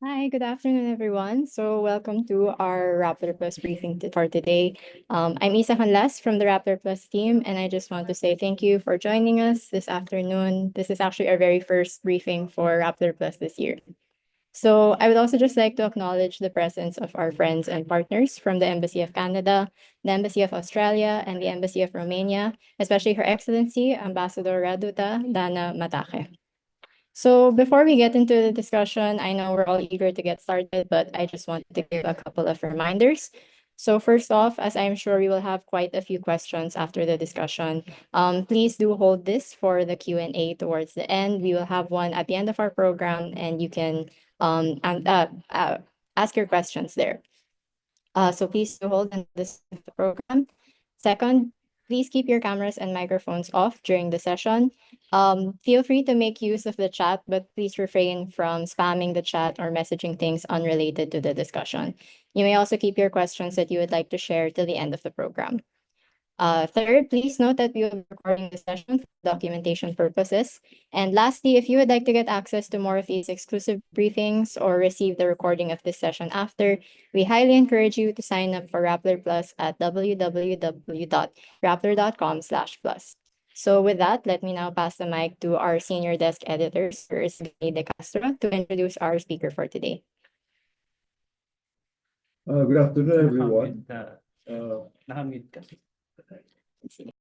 Hi, good afternoon, everyone. So welcome to our Raptor Plus briefing for today. I'm Isa Canlas from the Raptor Plus team, and I just want to say thank you for joining us this afternoon. This is actually our very first briefing for Raptor Plus this year. So I would also just like to acknowledge the presence of our friends and partners from the Embassy of Canada, the Embassy of Australia, and the Embassy of Romania, especially Her Excellency Ambassador Raduta Dana Matake. So before we get into the discussion, I know we're all eager to get started, but I just wanted to give a couple of reminders. So first off, as I'm sure we will have quite a few questions after the discussion, please do hold this for the Q&A towards the end. We will have one at the end of our program, and you can ask your questions there. So please do hold on this the program. Second, please keep your cameras and microphones off during the session. Feel free to make use of the chat, but please refrain from spamming the chat or messaging things unrelated to the discussion. You may also keep your questions that you would like to share till the end of the program. Third, please note that we will be recording this session for documentation purposes. And lastly, if you would like to get access to more of these exclusive briefings or receive the recording of this session after, we highly encourage you to sign up for Rappler Plus at www.rappler.com/plus. So with that, let me now pass the mic to our senior desk editor, Sir Isgay De Castro, to introduce our speaker for today. Good afternoon, everyone. Nakamute ka. You can speak.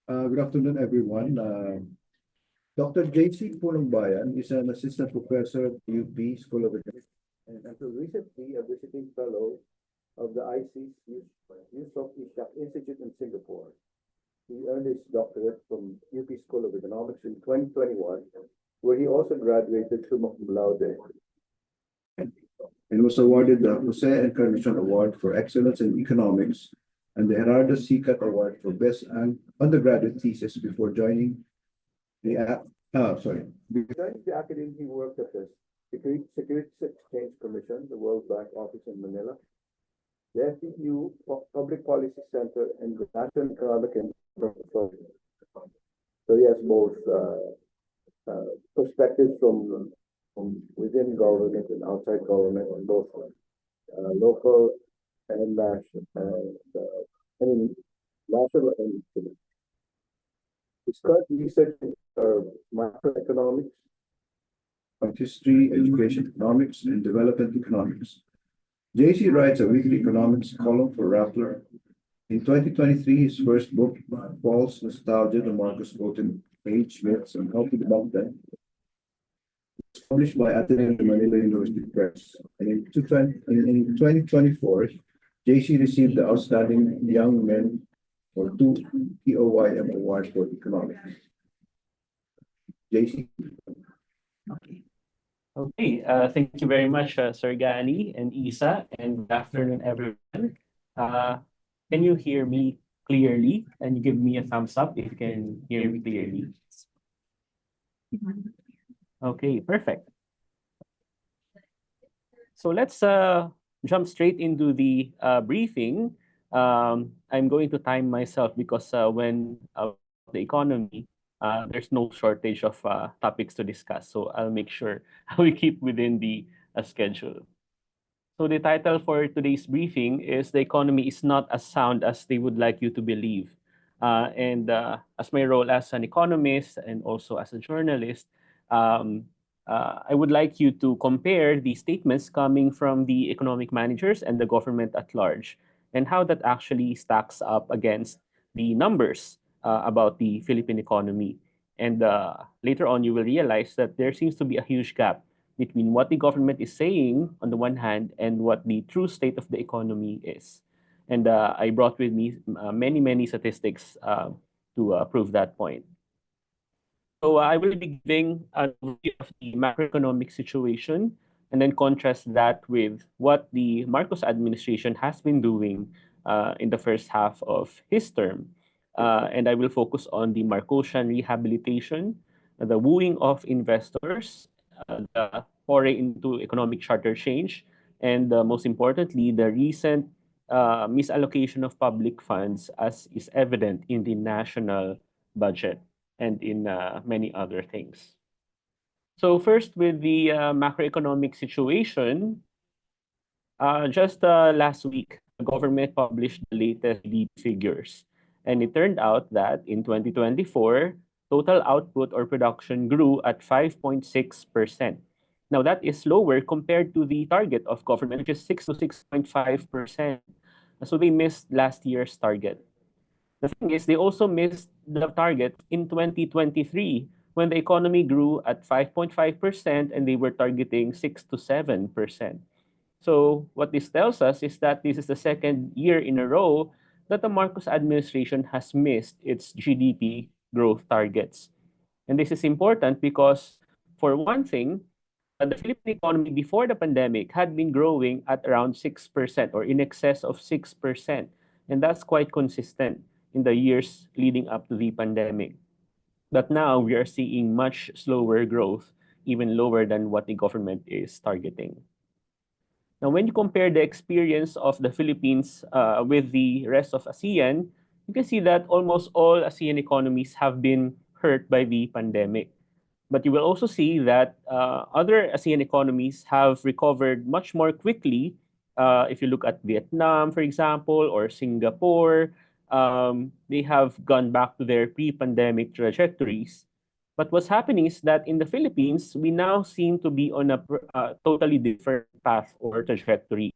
Good afternoon, everyone. Dr. J.C. Punongbayan is an assistant professor at the UP School of Economics and until recently a visiting fellow of the IC's Yusof Ishak Institute in Singapore. He earned his doctorate from UP School of Economics in 2021, where he also graduated summa cum laude and was awarded the Jose Encarnacion Award for Excellence in Economics and the Gerardo Sicat Award for Best Undergraduate Thesis before joining the academy. He worked at the Securities Exchange Commission, the World Bank Office in Manila, the FEU Public Policy Center, and the National Economic and Authority. So he has both perspectives from within government and outside government, and both local and national, national and international. His current research are macroeconomics, history, education economics, and development economics. JC writes a weekly economics column for Rappler. In 2023, his first book, False Nostalgia, the Marcus Fulton Age Myths and How to Debunk Them, was published by Ateneo de Manila University Press. And in 2024, JC received the Outstanding Young Men or 2 POYM Award for Economics. JC. Okay, thank you very much, Sir Gani and Isa, and good afternoon, everyone. Can you hear me clearly? And you give me a thumbs up if you can hear me clearly. Okay, perfect. So let's jump straight into the briefing. I'm going to time myself because when the economy, there's no shortage of topics to discuss. So I'll make sure we keep within the schedule. So the title for today's briefing is "The Economy is Not as Sound as They Would Like You to Believe. And as my role as an economist and also as a journalist, um, I would like you to compare the statements coming from the economic managers and the government at large, and how that actually stacks up against the numbers about the Philippine economy. And later on, you will realize that there seems to be a huge gap between what the government is saying on the one hand and what the true state of the economy is. And I brought with me many statistics to prove that point. So I will be giving an overview of the macroeconomic situation and then contrast that with what the Marcos administration has been doing in the first half of his term. And I will focus on the Marcosian rehabilitation, the wooing of investors, the foray into economic charter change, and most importantly, the recent misallocation of public funds as is evident in the national budget and in many other things. So first, with the macroeconomic situation, just last week, the government published the latest GDP figures. And it turned out that in 2024, total output or production grew at 5.6%. Now, that is lower compared to the target of government, which is 6 to 6.5%. So they missed last year's target. The thing is, they also missed the target in 2023 when the economy grew at 5.5% and they were targeting 6 to 7%. So what this tells us is that this is the second year in a row that the Marcos administration has missed its GDP growth targets. And this is important because, for one thing, the Philippine economy before the pandemic had been growing at around 6% or in excess of 6%. And that's quite consistent in the years leading up to the pandemic. But now we are seeing much slower growth, even lower than what the government is targeting. Now, when you compare the experience of the Philippines with the rest of ASEAN, you can see that almost all ASEAN economies have been hurt by the pandemic. But you will also see that other ASEAN economies have recovered much more quickly. If you look at Vietnam, for example, or Singapore, they have gone back to their pre-pandemic trajectories. But what's happening is that in the Philippines, we now seem to be on a totally different path or trajectory.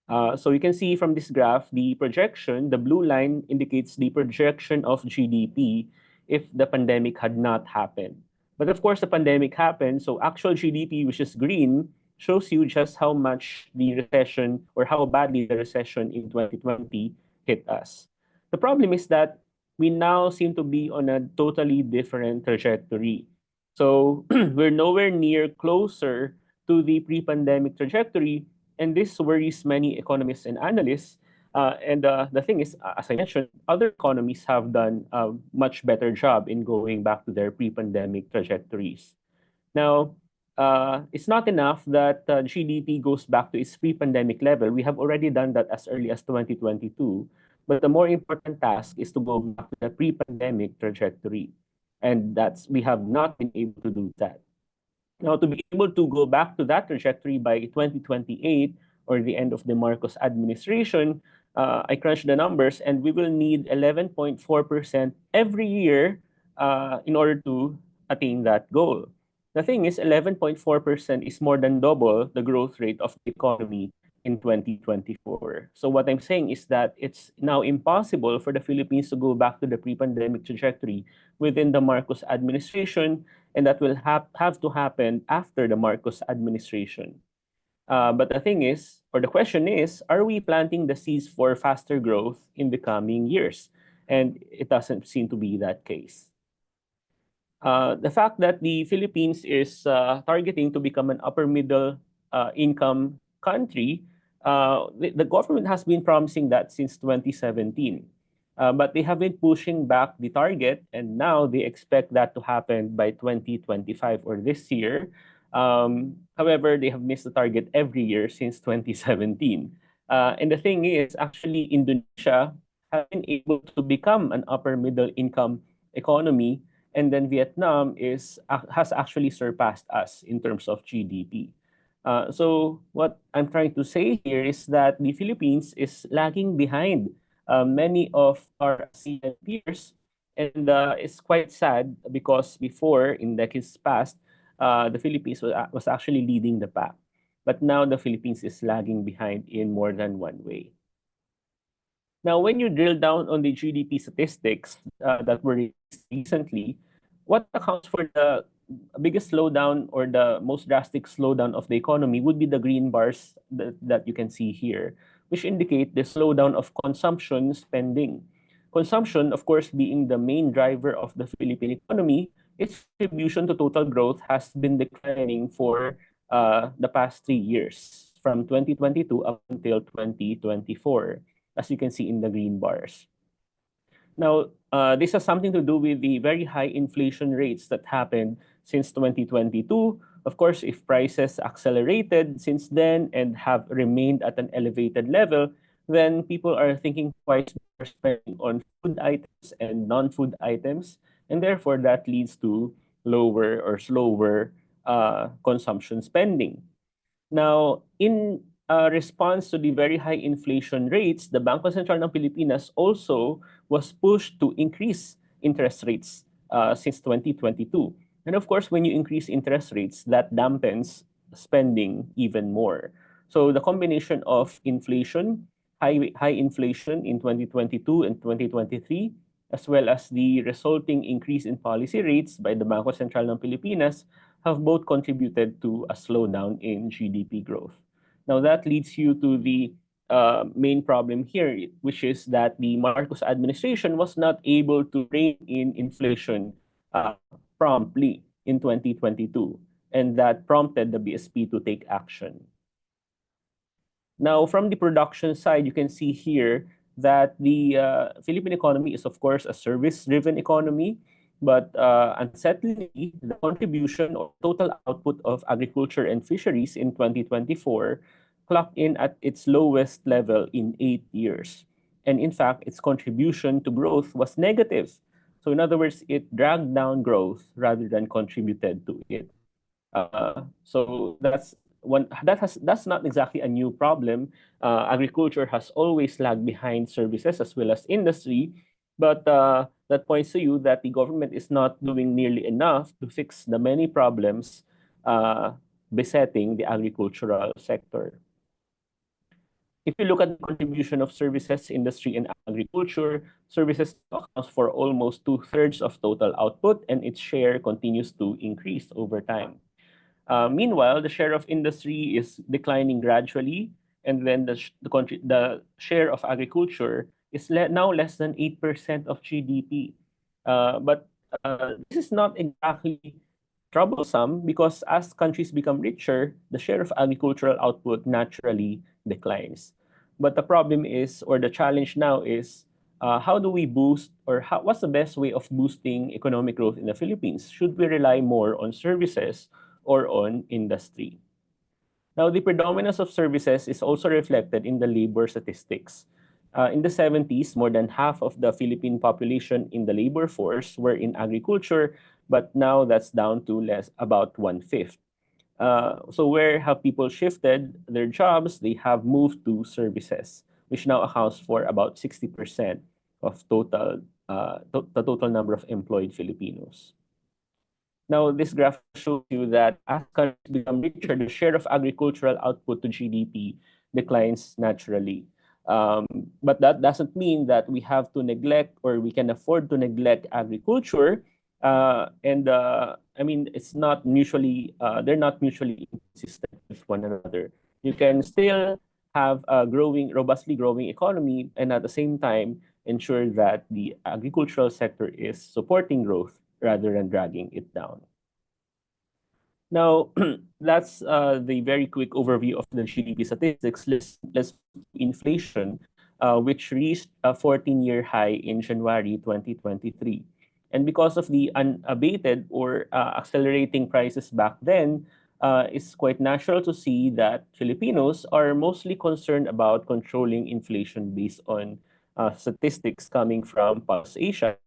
So you can see from this graph, the projection, the blue line indicates the projection of GDP if the pandemic had not happened. But of course, the pandemic happened, so actual GDP, which is green, shows you just how much the recession or how badly the recession in 2020 hit us. The problem is that we now seem to be on a totally different trajectory. So we're nowhere near closer to the pre-pandemic trajectory, and this worries many economists and analysts. And the thing is, as I mentioned, other economies have done a much better job in going back to their pre-pandemic trajectories. Now, it's not enough that GDP goes back to its pre-pandemic level. We have already done that as early as 2022. But the more important task is to go back to the pre-pandemic trajectory. And we have not been able to do that. Now, to be able to go back to that trajectory by 2028 or the end of the Marcos administration, I crunched the numbers and we will need 11.4% every year in order to attain that goal. The thing is, 11.4% is more than double the growth rate of the economy in 2024. So what I'm saying is that it's now impossible for the Philippines to go back to the pre-pandemic trajectory within the Marcos administration, and that will have to happen after the Marcos administration. But the thing is, or the question is, are we planting the seeds for faster growth in the coming years? And it doesn't seem to be that case. The fact that the Philippines is targeting to become an upper middle income country, the government has been promising that since 2017. But they have been pushing back the target, and now they expect that to happen by 2025 or this year. However, they have missed the target every year since 2017. And the thing is, actually, Indonesia has been able to become an upper middle income economy, and then Vietnam has actually surpassed us in terms of GDP. So what I'm trying to say here is that the Philippines is lagging behind many of our ASEAN peers. And it's quite sad because before, in decades past, the Philippines was actually leading the pack. But now the Philippines is lagging behind in more than one way. Now, when you drill down on the GDP statistics that were released recently, what accounts for the biggest slowdown or the most drastic slowdown of the economy would be the green bars that you can see here, which indicate the slowdown of consumption spending. Consumption, of course, being the main driver of the Philippine economy, its contribution to total growth has been declining for the past 3 years, from 2022 up until 2024, as you can see in the green bars. Now, this has something to do with the very high inflation rates that happened since 2022. Of course, if prices accelerated since then and have remained at an elevated level, then people are thinking twice before spending on food items and non-food items, and therefore that leads to lower or slower consumption spending. Now, in response to the very high inflation rates, the Bangko Sentral ng Pilipinas also was pushed to increase interest rates since 2022. And of course, when you increase interest rates, that dampens spending even more. So the combination of inflation, high inflation in 2022 and 2023, as well as the resulting increase in policy rates by the Bangko Sentral ng Pilipinas, have both contributed to a slowdown in GDP growth. Now, that leads you to the main problem here, which is that the Marcos administration was not able to rein in inflation promptly in 2022, and that prompted the BSP to take action. Now, from the production side, you can see here that the Philippine economy is, of course, a service-driven economy, but unsettlingly, the contribution or total output of agriculture and fisheries in 2024 clocked in at its lowest level in 8 years. And in fact, its contribution to growth was negative. So in other words, it dragged down growth rather than contributed to it. So that's not exactly a new problem. Agriculture has always lagged behind services as well as industry, but that points to you that the government is not doing nearly enough to fix the many problems besetting the agricultural sector. If you look at the contribution of services, industry, and agriculture, services accounts for almost 2/3 of total output, and its share continues to increase over time. Meanwhile, the share of industry is declining gradually, and then the share of agriculture is now less than 8% of GDP. But this is not exactly troublesome because as countries become richer, the share of agricultural output naturally declines. But the problem is, or the challenge now is, how do we boost, or what's the best way of boosting economic growth in the Philippines? Should we rely more on services or on industry? Now, the predominance of services is also reflected in the labor statistics. In the 70s, more than half of the Philippine population in the labor force were in agriculture, but now that's down to about 1/5. So where have people shifted their jobs? They have moved to services, which now accounts for about 60% of the total number of employed Filipinos. Now, this graph shows you that as countries become richer, the share of agricultural output to GDP declines naturally. But that doesn't mean that we have to neglect or we can afford to neglect agriculture. I mean, it's not mutually, they're not mutually inconsistent with one another. You can still have a robustly growing economy, and at the same time, ensure that the agricultural sector is supporting growth rather than dragging it down. Now, that's the very quick overview of the GDP statistics. Let's inflation, which reached a 14-year high in January 2023. And because of the unabated or accelerating prices back then, it's quite natural to see that Filipinos are mostly concerned about controlling inflation based on statistics coming from Pulse Asia.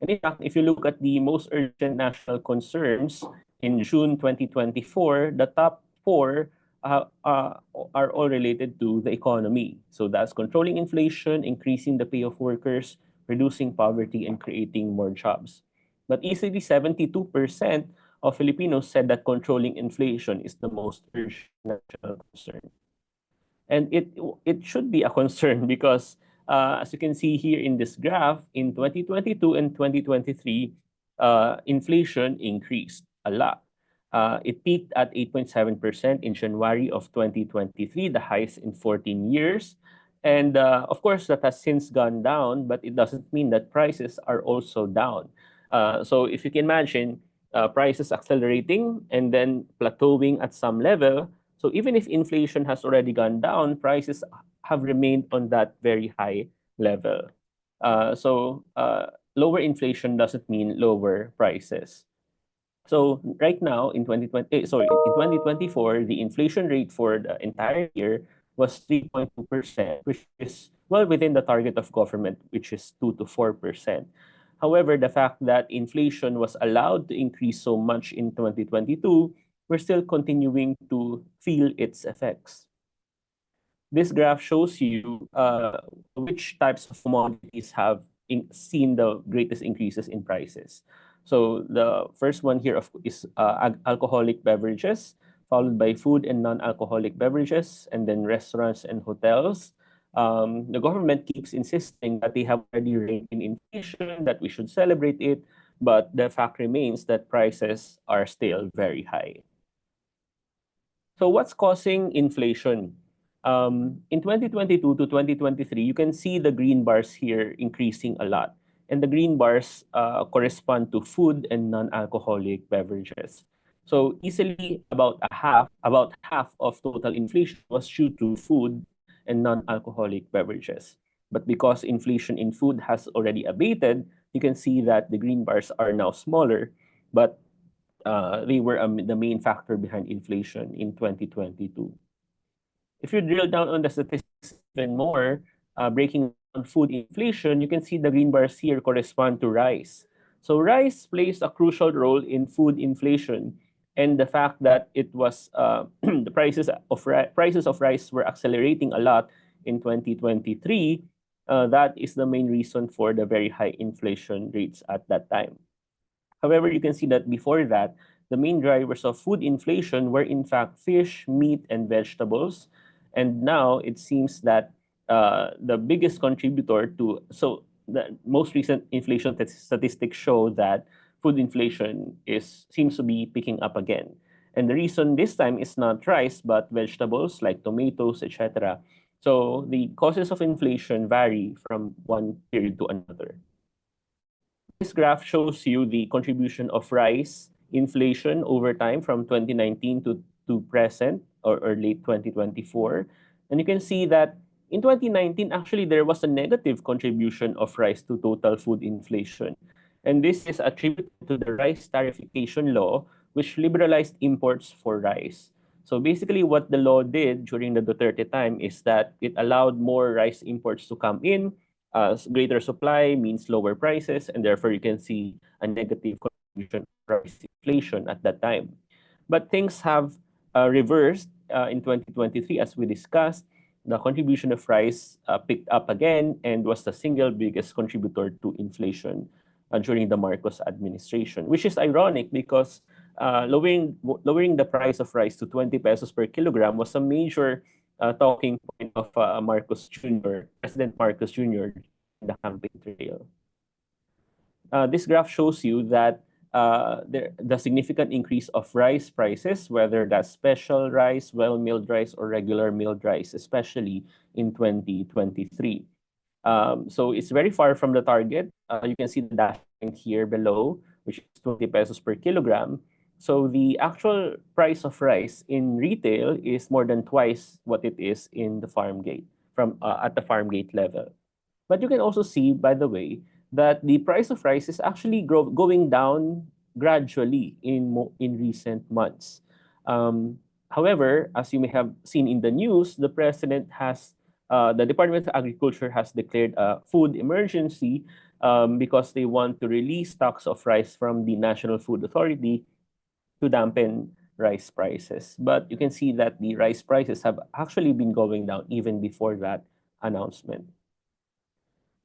And in fact, if you look at the most urgent national concerns in June 2024, the top four are all related to the economy. So that's controlling inflation, increasing the pay of workers, reducing poverty, and creating more jobs. But easily 72% of Filipinos said that controlling inflation is the most urgent national concern. And it should be a concern because as you can see here in this graph, in 2022 and 2023, inflation increased a lot. It peaked at 8.7% in January of 2023, the highest in 14 years. And of course, that has since gone down, but it doesn't mean that prices are also down. So if you can imagine prices accelerating and then plateauing at some level, so even if inflation has already gone down, prices have remained on that very high level. Lower inflation doesn't mean lower prices. So right now in 2024, the inflation rate for the entire year was 3.2%, which is well within the target of government, which is 2 to 4%. However, the fact that inflation was allowed to increase so much in 2022, we're still continuing to feel its effects. This graph shows you which types of commodities have seen the greatest increases in prices. So the first one here is alcoholic beverages, followed by food and non-alcoholic beverages, and then restaurants and hotels. The government keeps insisting that they have already reined in inflation, that we should celebrate it, but the fact remains that prices are still very high. So what's causing inflation? In 2022 to 2023, you can see the green bars here increasing a lot. And the green bars correspond to food and non-alcoholic beverages. So easily about half of total inflation was due to food and non-alcoholic beverages. But because inflation in food has already abated, you can see that the green bars are now smaller, but they were the main factor behind inflation in 2022. If you drill down on the statistics even more, breaking down food inflation, you can see the green bars here correspond to rice. So rice plays a crucial role in food inflation, and the fact that it was the prices of rice were accelerating a lot in 2023. That is the main reason for the very high inflation rates at that time. However, you can see that before that, the main drivers of food inflation were in fact fish, meat, and vegetables. And now it seems that the biggest contributor to, so the most recent inflation statistics show that food inflation seems to be picking up again. And the reason this time is not rice, but vegetables like tomatoes, etc. So the causes of inflation vary from one period to another. This graph shows you the contribution of rice inflation over time from 2019 to present or late 2024. And you can see that in 2019, actually, there was a negative contribution of rice to total food inflation. And this is attributed to the rice tarification law, which liberalized imports for rice. So basically, what the law did during the Duterte time is that it allowed more rice imports to come in. Greater supply means lower prices, and therefore you can see a negative contribution of price inflation at that time. But things have reversed in 2023, as we discussed. The contribution of rice picked up again and was the single biggest contributor to inflation during the Marcos administration, which is ironic because lowering the price of rice to 20 pesos per kilogram was a major talking point of Marcos Jr., President Marcos Jr. in the campaign trail. This graph shows you that the significant increase of rice prices, whether that's special rice, well-milled rice, or regular milled rice, especially in 2023. So it's very far from the target. You can see the dash line here below, which is 20 pesos per kilogram. So the actual price of rice in retail is more than twice what it is in the farm gate, at the farm gate level. But you can also see, by the way, that the price of rice is actually going down gradually in recent months. However, as you may have seen in the news, the Department of Agriculture has declared a food emergency because they want to release stocks of rice from the National Food Authority to dampen rice prices. But you can see that the rice prices have actually been going down even before that announcement.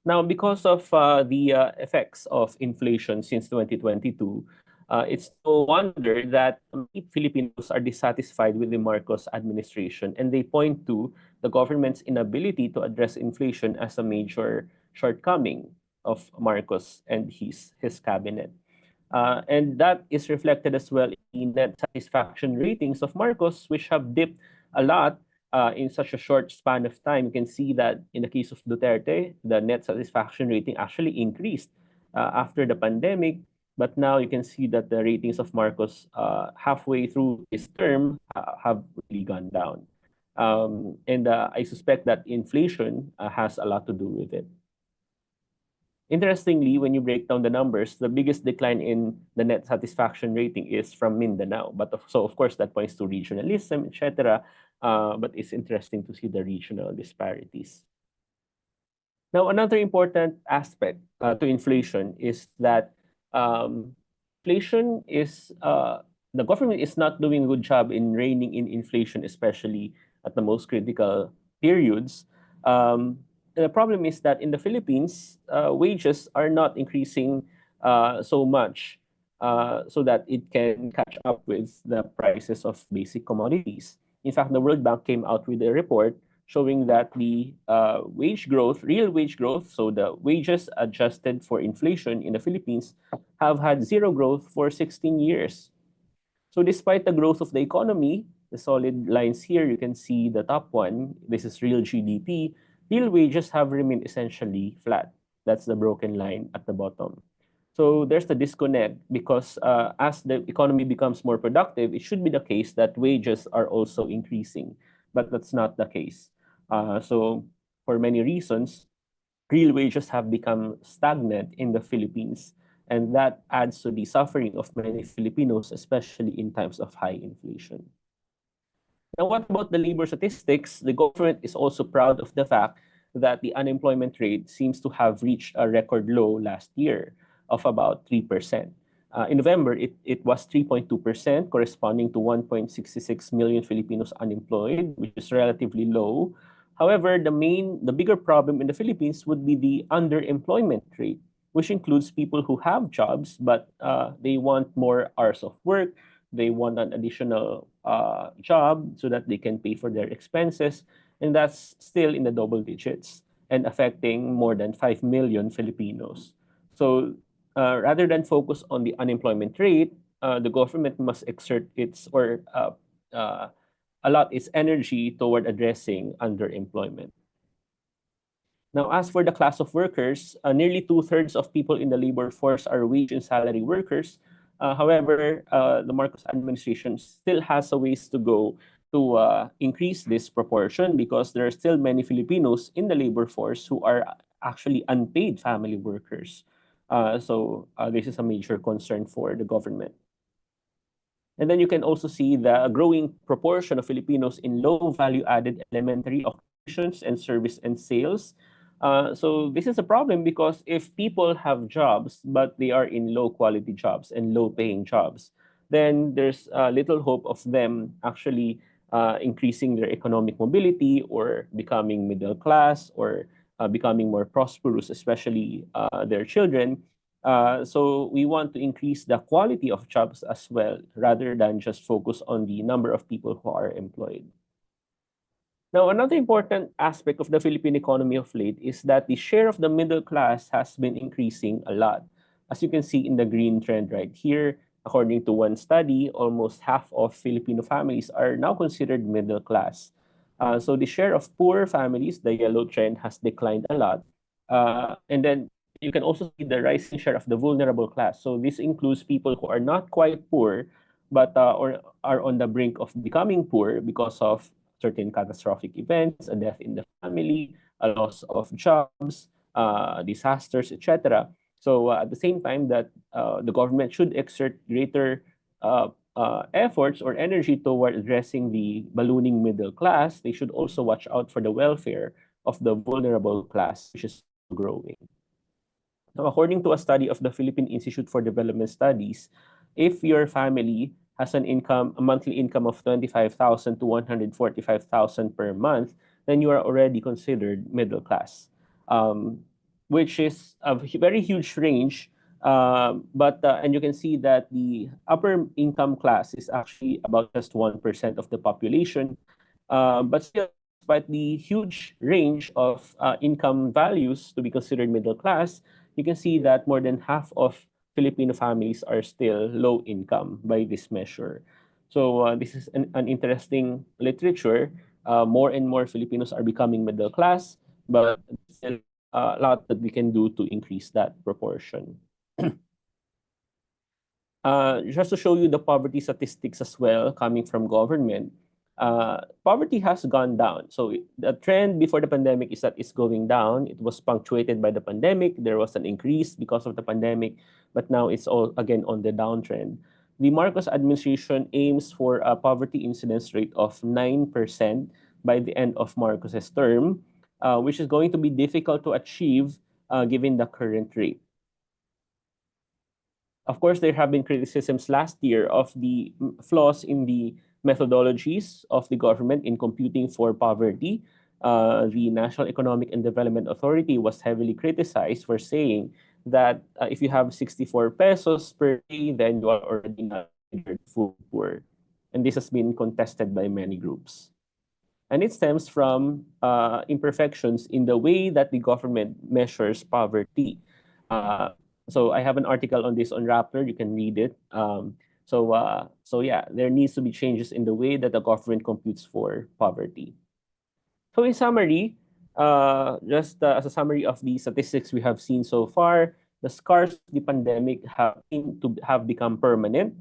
Now, because of the effects of inflation since 2022, it's no wonder that many Filipinos are dissatisfied with the Marcos administration, and they point to the government's inability to address inflation as a major shortcoming of Marcos and his cabinet. And that is reflected as well in net satisfaction ratings of Marcos, which have dipped a lot in such a short span of time. You can see that in the case of Duterte, the net satisfaction rating actually increased after the pandemic. But now you can see that the ratings of Marcos halfway through his term have really gone down. And I suspect that inflation has a lot to do with it. Interestingly, when you break down the numbers, the biggest decline in the net satisfaction rating is from Mindanao. So of course, that points to regionalism, etc. But it's interesting to see the regional disparities. Now, another important aspect to inflation is that inflation is the government is not doing a good job in reining in inflation, especially at the most critical periods. The problem is that in the Philippines, wages are not increasing so much so that it can catch up with the prices of basic commodities. In fact, the World Bank came out with a report showing that the wage growth, real wage growth, so the wages adjusted for inflation in the Philippines, have had zero growth for 16 years. So despite the growth of the economy, the solid lines here, you can see the top one, this is real GDP, real wages have remained essentially flat. That's the broken line at the bottom. So there's the disconnect because as the economy becomes more productive, it should be the case that wages are also increasing, but that's not the case. So for many reasons, real wages have become stagnant in the Philippines, and that adds to the suffering of many Filipinos, especially in times of high inflation. Now, what about the labor statistics? The government is also proud of the fact that the unemployment rate seems to have reached a record low last year of about 3%. In November, it was 3.2%, corresponding to 1.66 million Filipinos unemployed, which is relatively low. However, the bigger problem in the Philippines would be the underemployment rate, which includes people who have jobs, but they want more hours of work, they want an additional job so that they can pay for their expenses, and that's still in the double digits and affecting more than 5 million Filipinos. So rather than focus on the unemployment rate, the government must exert its or allot its energy toward addressing underemployment. Now, as for the class of workers, nearly two-thirds of people in the labor force are wage and salary workers. However, the Marcos administration still has a ways to go to increase this proportion because there are still many Filipinos in the labor force who are actually unpaid family workers. So this is a major concern for the government. And then you can also see the growing proportion of Filipinos in low value-added elementary occupations and service and sales. So this is a problem because if people have jobs, but they are in low-quality jobs and low-paying jobs, then there's little hope of them actually increasing their economic mobility or becoming middle class or becoming more prosperous, especially their children. So we want to increase the quality of jobs as well, rather than just focus on the number of people who are employed. Now, another important aspect of the Philippine economy of late is that the share of the middle class has been increasing a lot. As you can see in the green trend right here, according to one study, almost half of Filipino families are now considered middle class. So the share of poor families, the yellow trend, has declined a lot. And then you can also see the rising share of the vulnerable class. So this includes people who are not quite poor, but or are on the brink of becoming poor because of certain catastrophic events, a death in the family, a loss of jobs, disasters, etc. So at the same time that the government should exert greater efforts or energy toward addressing the ballooning middle class, they should also watch out for the welfare of the vulnerable class, which is growing. Now, according to a study of the Philippine Institute for Development Studies, if your family has a monthly income of 25,000 to 145,000 per month, then you are already considered middle class, which is a very huge range. And you can see that the upper income class is actually about just 1% of the population. But still, despite the huge range of income values to be considered middle class, you can see that more than half of Filipino families are still low income by this measure. So this is an interesting literature. More and more Filipinos are becoming middle class, but still a lot that we can do to increase that proportion. Just to show you the poverty statistics as well coming from government, poverty has gone down. So the trend before the pandemic is that it's going down. It was punctuated by the pandemic. There was an increase because of the pandemic, but now it's all again on the downtrend. The Marcos administration aims for a poverty incidence rate of 9% by the end of Marcos's term, which is going to be difficult to achieve given the current rate. Of course, there have been criticisms last year of the flaws in the methodologies of the government in computing for poverty. The National Economic and Development Authority was heavily criticized for saying that if you have 64 pesos per day, then you are already not considered food poor. And this has been contested by many groups. And it stems from imperfections in the way that the government measures poverty. So I have an article on this on Rappler. You can read it. So yeah, there needs to be changes in the way that the government computes for poverty. So in summary, just as a summary of the statistics we have seen so far, the scars of the pandemic have become permanent.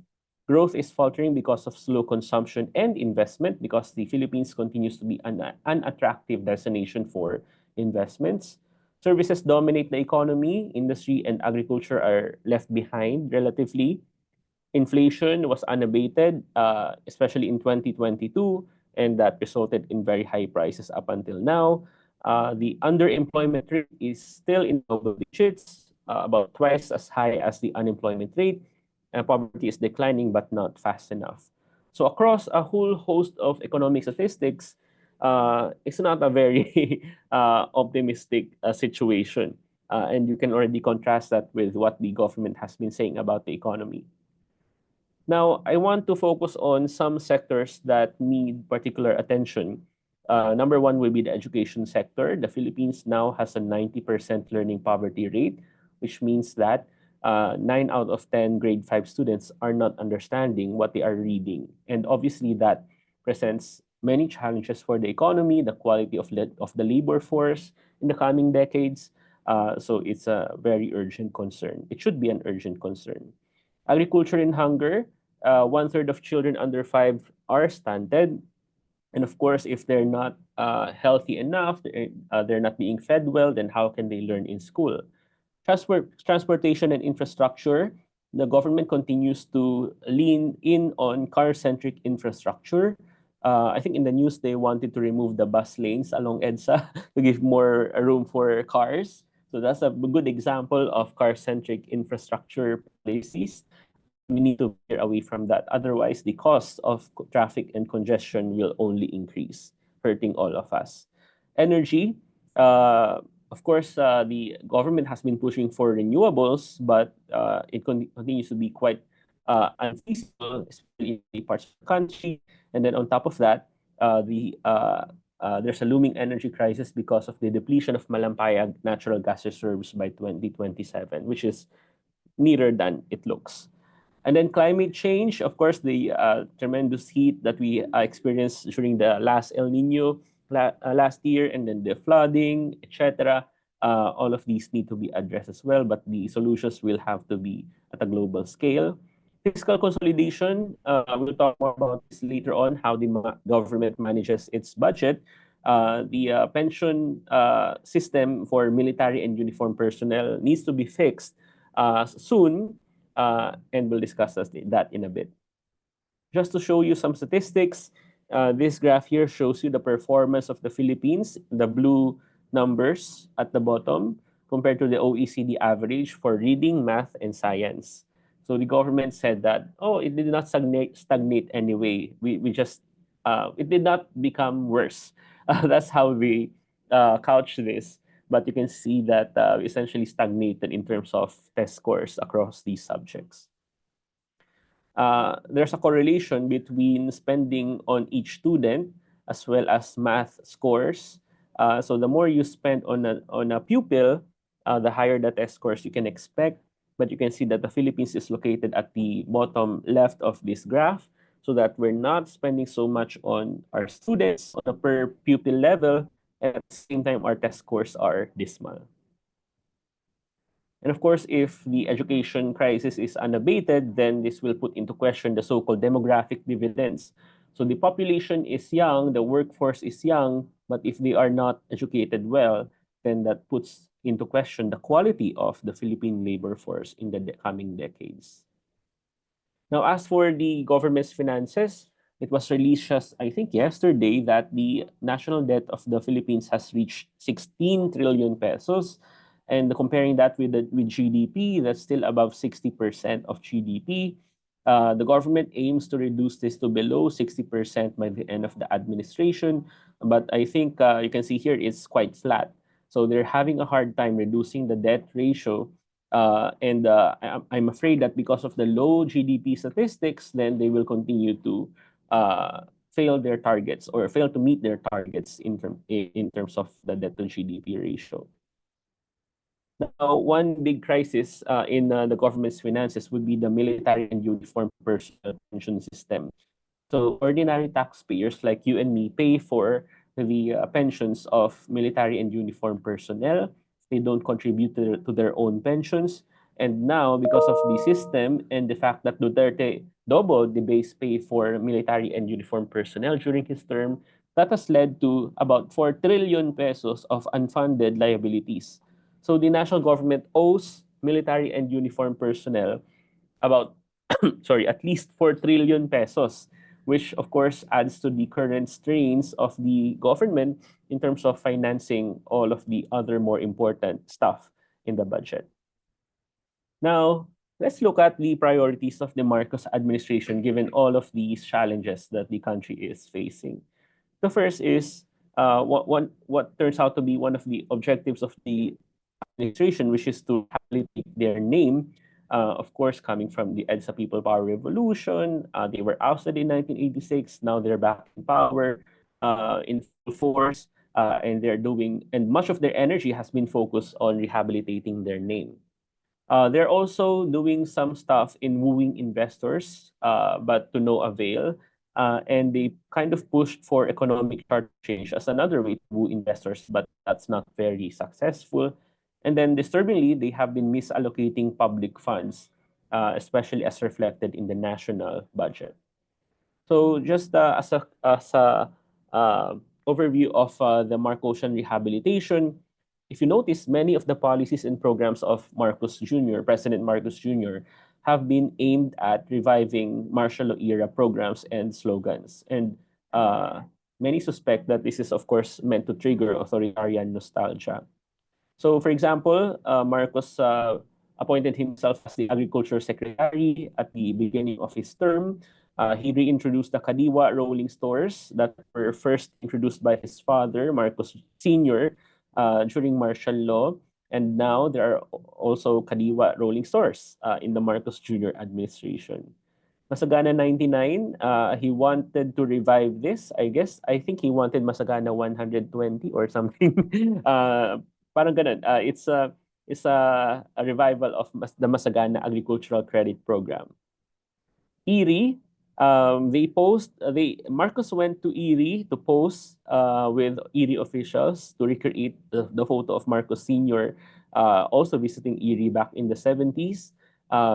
Growth is faltering because of slow consumption and investment because the Philippines continues to be an unattractive destination for investments. Services dominate the economy, industry and agriculture are left behind relatively. Inflation was unabated, especially in 2022, and that resulted in very high prices up until now. The underemployment rate is still in double digits, about twice as high as the unemployment rate. And poverty is declining, but not fast enough. So across a whole host of economic statistics, it's not a very optimistic situation. And you can already contrast that with what the government has been saying about the economy. Now, I want to focus on some sectors that need particular attention. Number one will be the education sector. The Philippines now has a 90% learning poverty rate, which means that 9 out of 10 grade 5 students are not understanding what they are reading. And obviously that presents many challenges for the economy, the quality of the labor force in the coming decades. So it's a very urgent concern. It should be an urgent concern. Agriculture and hunger, 1/3 of children under 5 are stunted. And of course, if they're not healthy enough, they're not being fed well, then how can they learn in school? Transportation and infrastructure, the government continues to lean in on car-centric infrastructure. I think in the news, they wanted to remove the bus lanes along EDSA to give more room for cars. So that's a good example of car-centric infrastructure policies. We need to veer away from that. Otherwise, the cost of traffic and congestion will only increase, hurting all of us. Energy, of course, the government has been pushing for renewables, but it continues to be quite unfeasible, especially in the parts of the country. And then on top of that, there's a looming energy crisis because of the depletion of Malampayag natural gas reserves by 2027, which is nearer than it looks. And then climate change, of course, the tremendous heat that we experienced during the last El Nino last year, and then the flooding, etc. All of these need to be addressed as well, but the solutions will have to be at a global scale. Fiscal consolidation, we'll talk more about this later on, how the government manages its budget. The pension system for military and uniformed personnel needs to be fixed soon, and we'll discuss that in a bit. Just to show you some statistics, this graph here shows you the performance of the Philippines, the blue numbers at the bottom, compared to the OECD average for reading, math, and science. So the government said that, oh, it did not stagnate anyway. We just, it did not become worse. That's how we couch this. But you can see that we essentially stagnated in terms of test scores across these subjects. There's a correlation between spending on each student as well as math scores. So the more you spend on a pupil, the higher the test scores you can expect. But you can see that the Philippines is located at the bottom left of this graph, so that we're not spending so much on our students on a per pupil level, and at the same time our test scores are dismal. And of course, if the education crisis is unabated, then this will put into question the so-called demographic dividends. So the population is young, the workforce is young, but if they are not educated well, then that puts into question the quality of the Philippine labor force in the coming decades. Now, as for the government's finances, it was released just, I think, yesterday that the national debt of the Philippines has reached 16 trillion pesos. And comparing that with GDP, that's still above 60% of GDP. The government aims to reduce this to below 60% by the end of the administration. But I think you can see here it's quite flat. So they're having a hard time reducing the debt ratio, and I'm afraid that because of the low GDP statistics, then they will continue to fail their targets or fail to meet their targets in terms of the debt to GDP ratio. Now, one big crisis in the government's finances would be the military and uniformed personnel pension system. So ordinary taxpayers like you and me pay for the pensions of military and uniformed personnel. They don't contribute to their own pensions. And now, because of the system and the fact that Duterte doubled the base pay for military and uniformed personnel during his term, that has led to about 4 trillion pesos of unfunded liabilities. So the national government owes military and uniformed personnel about sorry, at least 4 trillion pesos, which of course adds to the current strains of the government in terms of financing all of the other more important stuff in the budget. Now, let's look at the priorities of the Marcos administration given all of these challenges that the country is facing. The first is what turns out to be one of the objectives of the administration, which is to rehabilitate their name. Of course, coming from the EDSA People Power Revolution, they were ousted in 1986. Now they're back in power in full force, and and much of their energy has been focused on rehabilitating their name. They're also doing some stuff in wooing investors, but to no avail. And they kind of pushed for economic charter change as another way to woo investors, but that's not very successful. And then disturbingly, they have been misallocating public funds, especially as reflected in the national budget. So just as a overview of the Marcosian rehabilitation, if you notice, many of the policies and programs of Marcos Jr., President Marcos Jr., have been aimed at reviving martial law era programs and slogans. And many suspect that this is, of course, meant to trigger authoritarian nostalgia. So, for example, Marcos appointed himself as the Agriculture Secretary at the beginning of his term. He reintroduced the Kadiwa rolling stores that were first introduced by his father, Marcos Sr., during martial law. And now there are also Kadiwa rolling stores in the Marcos Jr. administration. Masagana 99, he wanted to revive this. I think he wanted Masagana 120 or something. Parang ganun. It's a revival of the Masagana Agricultural Credit Program. Erie, they Marcos went to Erie to pose with Erie officials to recreate the photo of Marcos Sr. Also visiting Erie back in the 70s.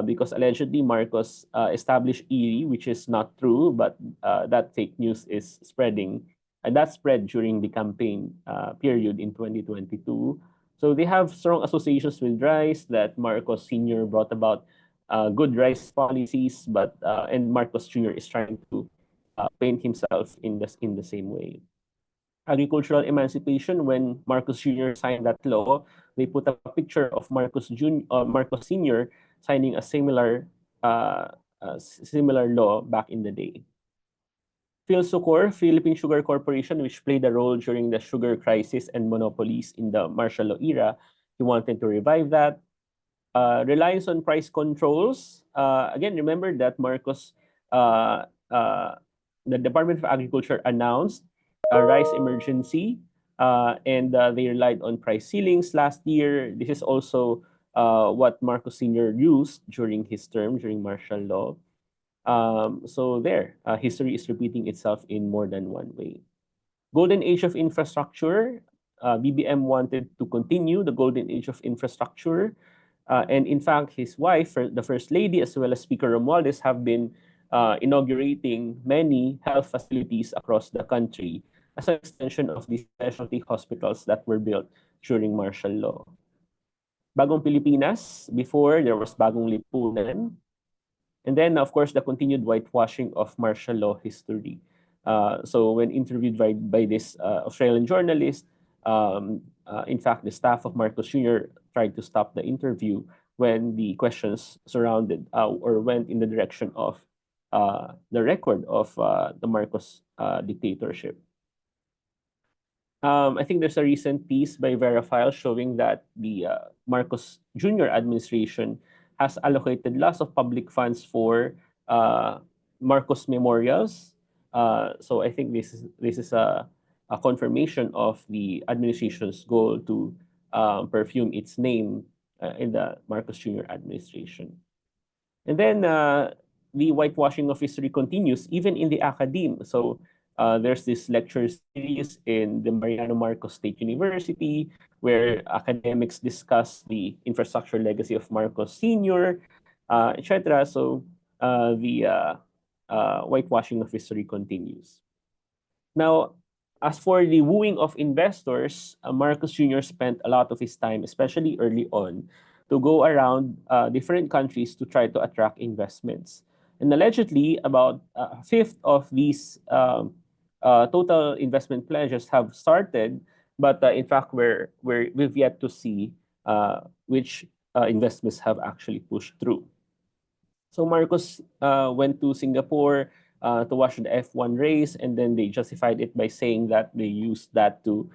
Because allegedly Marcos established Erie, which is not true, but that fake news is spreading. And that spread during the campaign period in 2022. So they have strong associations with rice that Marcos Sr. brought about good rice policies, but and Marcos Jr. is trying to paint himself in the same way. Agricultural emancipation, when Marcos Jr. signed that law, they put a picture of Marcos Sr. signing a similar similar law back in the day. PhilSucor, Philippine Sugar Corporation, which played a role during the sugar crisis and monopolies in the martial law era, he wanted to revive that. Reliance on price controls. Again, remember that Marcos, uh, uh, the Department of Agriculture announced a rice emergency, and they relied on price ceilings last year. This is also what Marcos Sr. used during his term during martial law. So there, history is repeating itself in more than one way. Golden Age of Infrastructure. BBM wanted to continue the Golden Age of Infrastructure. And in fact, his wife, the First Lady, as well as Speaker Romualdez, have been inaugurating many health facilities across the country as an extension of the specialty hospitals that were built during martial law. Bagong Pilipinas, before there was Bagong Lipunan. And then, of course, the continued whitewashing of martial law history. So when interviewed by this Australian journalist, in fact, the staff of Marcos Jr. tried to stop the interview when the questions surrounded or went in the direction of the record of the Marcos dictatorship. I think there's a recent piece by Verifile showing that the Marcos Jr. administration has allocated lots of public funds for Marcos memorials. So I think this is a confirmation of the administration's goal to perfume its name in the Marcos Jr. administration. And then the whitewashing of history continues even in the academe. So there's this lecture series in the Mariano Marcos State University where academics discuss the infrastructure legacy of Marcos Sr., etc. So the whitewashing of history continues. Now, as for the wooing of investors, Marcos Jr. spent a lot of his time, especially early on, to go around different countries to try to attract investments. And allegedly, about a fifth of these total investment pledges have started, but in fact, we've yet to see which investments have actually pushed through. So Marcos went to Singapore to watch the F1 race, and then they justified it by saying that they used that to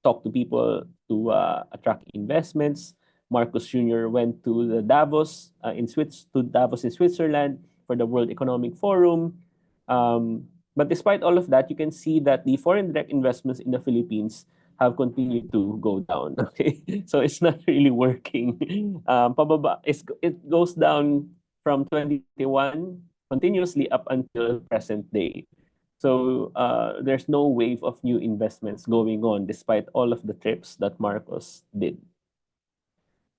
talk to people to attract investments. Marcos Jr. went to the Davos in Switzerland for the World Economic Forum. But despite all of that, you can see that the foreign direct investments in the Philippines have continued to go down. Okay, so it's not really working. It goes down from 2021 continuously up until present day. So there's no wave of new investments going on despite all of the trips that Marcos did.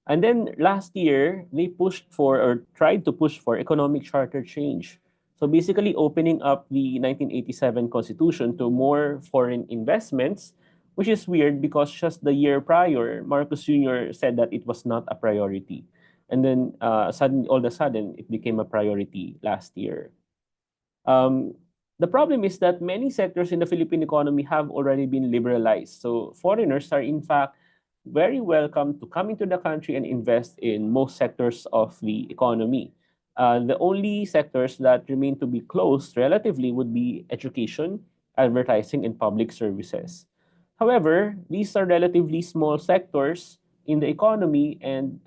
And then last year, they pushed for or tried to push for economic charter change. So basically opening up the 1987 Constitution to more foreign investments, which is weird because just the year prior, Marcos Jr. said that it was not a priority. And then suddenly, all of a sudden, it became a priority last year. The problem is that many sectors in the Philippine economy have already been liberalized. So foreigners are in fact very welcome to come into the country and invest in most sectors of the economy. The only sectors that remain to be closed relatively would be education, advertising, and public services. However, these are relatively small sectors in the economy, and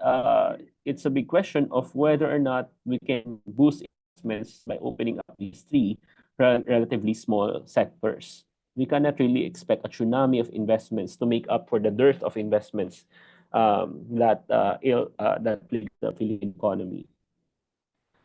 it's a big question of whether or not we can boost investments by opening up these three relatively small sectors. We cannot really expect a tsunami of investments to make up for the dearth of investments that plague the Philippine economy.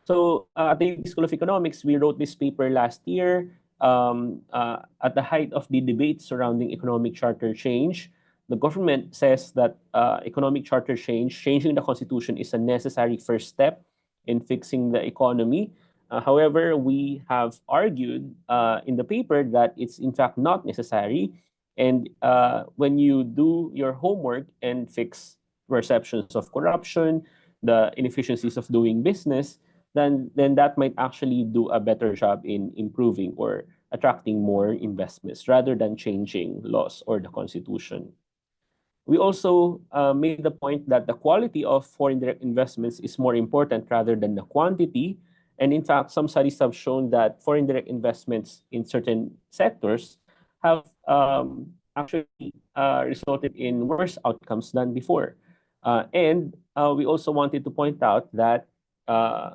So at the School of Economics, we wrote this paper last year at the height of the debate surrounding economic charter change. The government says that economic charter change, changing the constitution, is a necessary first step in fixing the economy. However, we have argued in the paper that it's in fact not necessary. And when you do your homework and fix perceptions of corruption, the inefficiencies of doing business, then that might actually do a better job in improving or attracting more investments rather than changing laws or the constitution. We also made the point that the quality of foreign direct investments is more important rather than the quantity. And in fact, some studies have shown that foreign direct investments in certain sectors have actually resulted in worse outcomes than before. And we also wanted to point out that uh,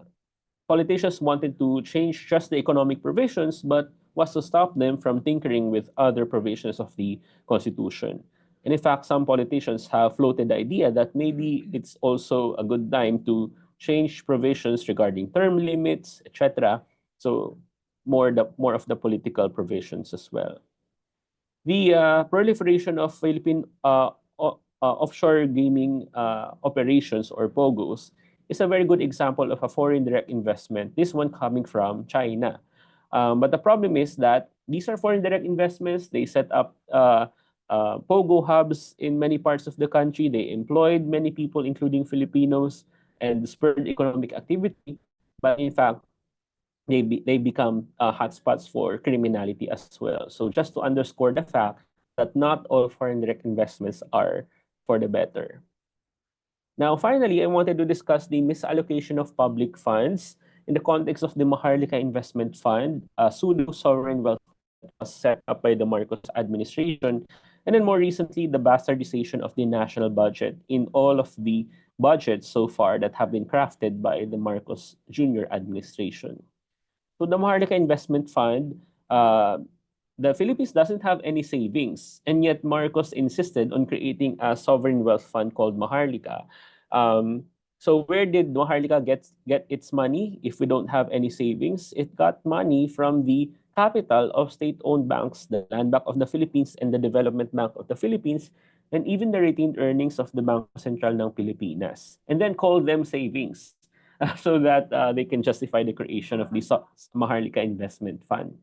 politicians wanted to change just the economic provisions, but was to stop them from tinkering with other provisions of the Constitution. And in fact, some politicians have floated the idea that maybe it's also a good time to change provisions regarding term limits, etc. So more of the political provisions as well. The proliferation of Philippine offshore gaming operations or POGOs is a very good example of a foreign direct investment, this one coming from China. But the problem is that these are foreign direct investments. They set up POGO hubs in many parts of the country. They employed many people, including Filipinos, and spurred economic activity. But in fact, they become hotspots for criminality as well. So just to underscore the fact that not all foreign direct investments are for the better. Now, finally, I wanted to discuss the misallocation of public funds in the context of the Maharlika Investment Fund, a pseudo-sovereign wealth fund that was set up by the Marcos administration, and then more recently, the bastardization of the national budget in all of the budgets so far that have been crafted by the Marcos Jr. administration. So the Maharlika Investment Fund, the Philippines doesn't have any savings, and yet Marcos insisted on creating a sovereign wealth fund called Maharlika. So where did Maharlika get its money if we don't have any savings? It got money from the capital of state-owned banks, the Land Bank of the Philippines and the Development Bank of the Philippines, and even the retained earnings of the Bangko Sentral ng Pilipinas, and then called them savings. So that they can justify the creation of the Maharlika Investment Fund.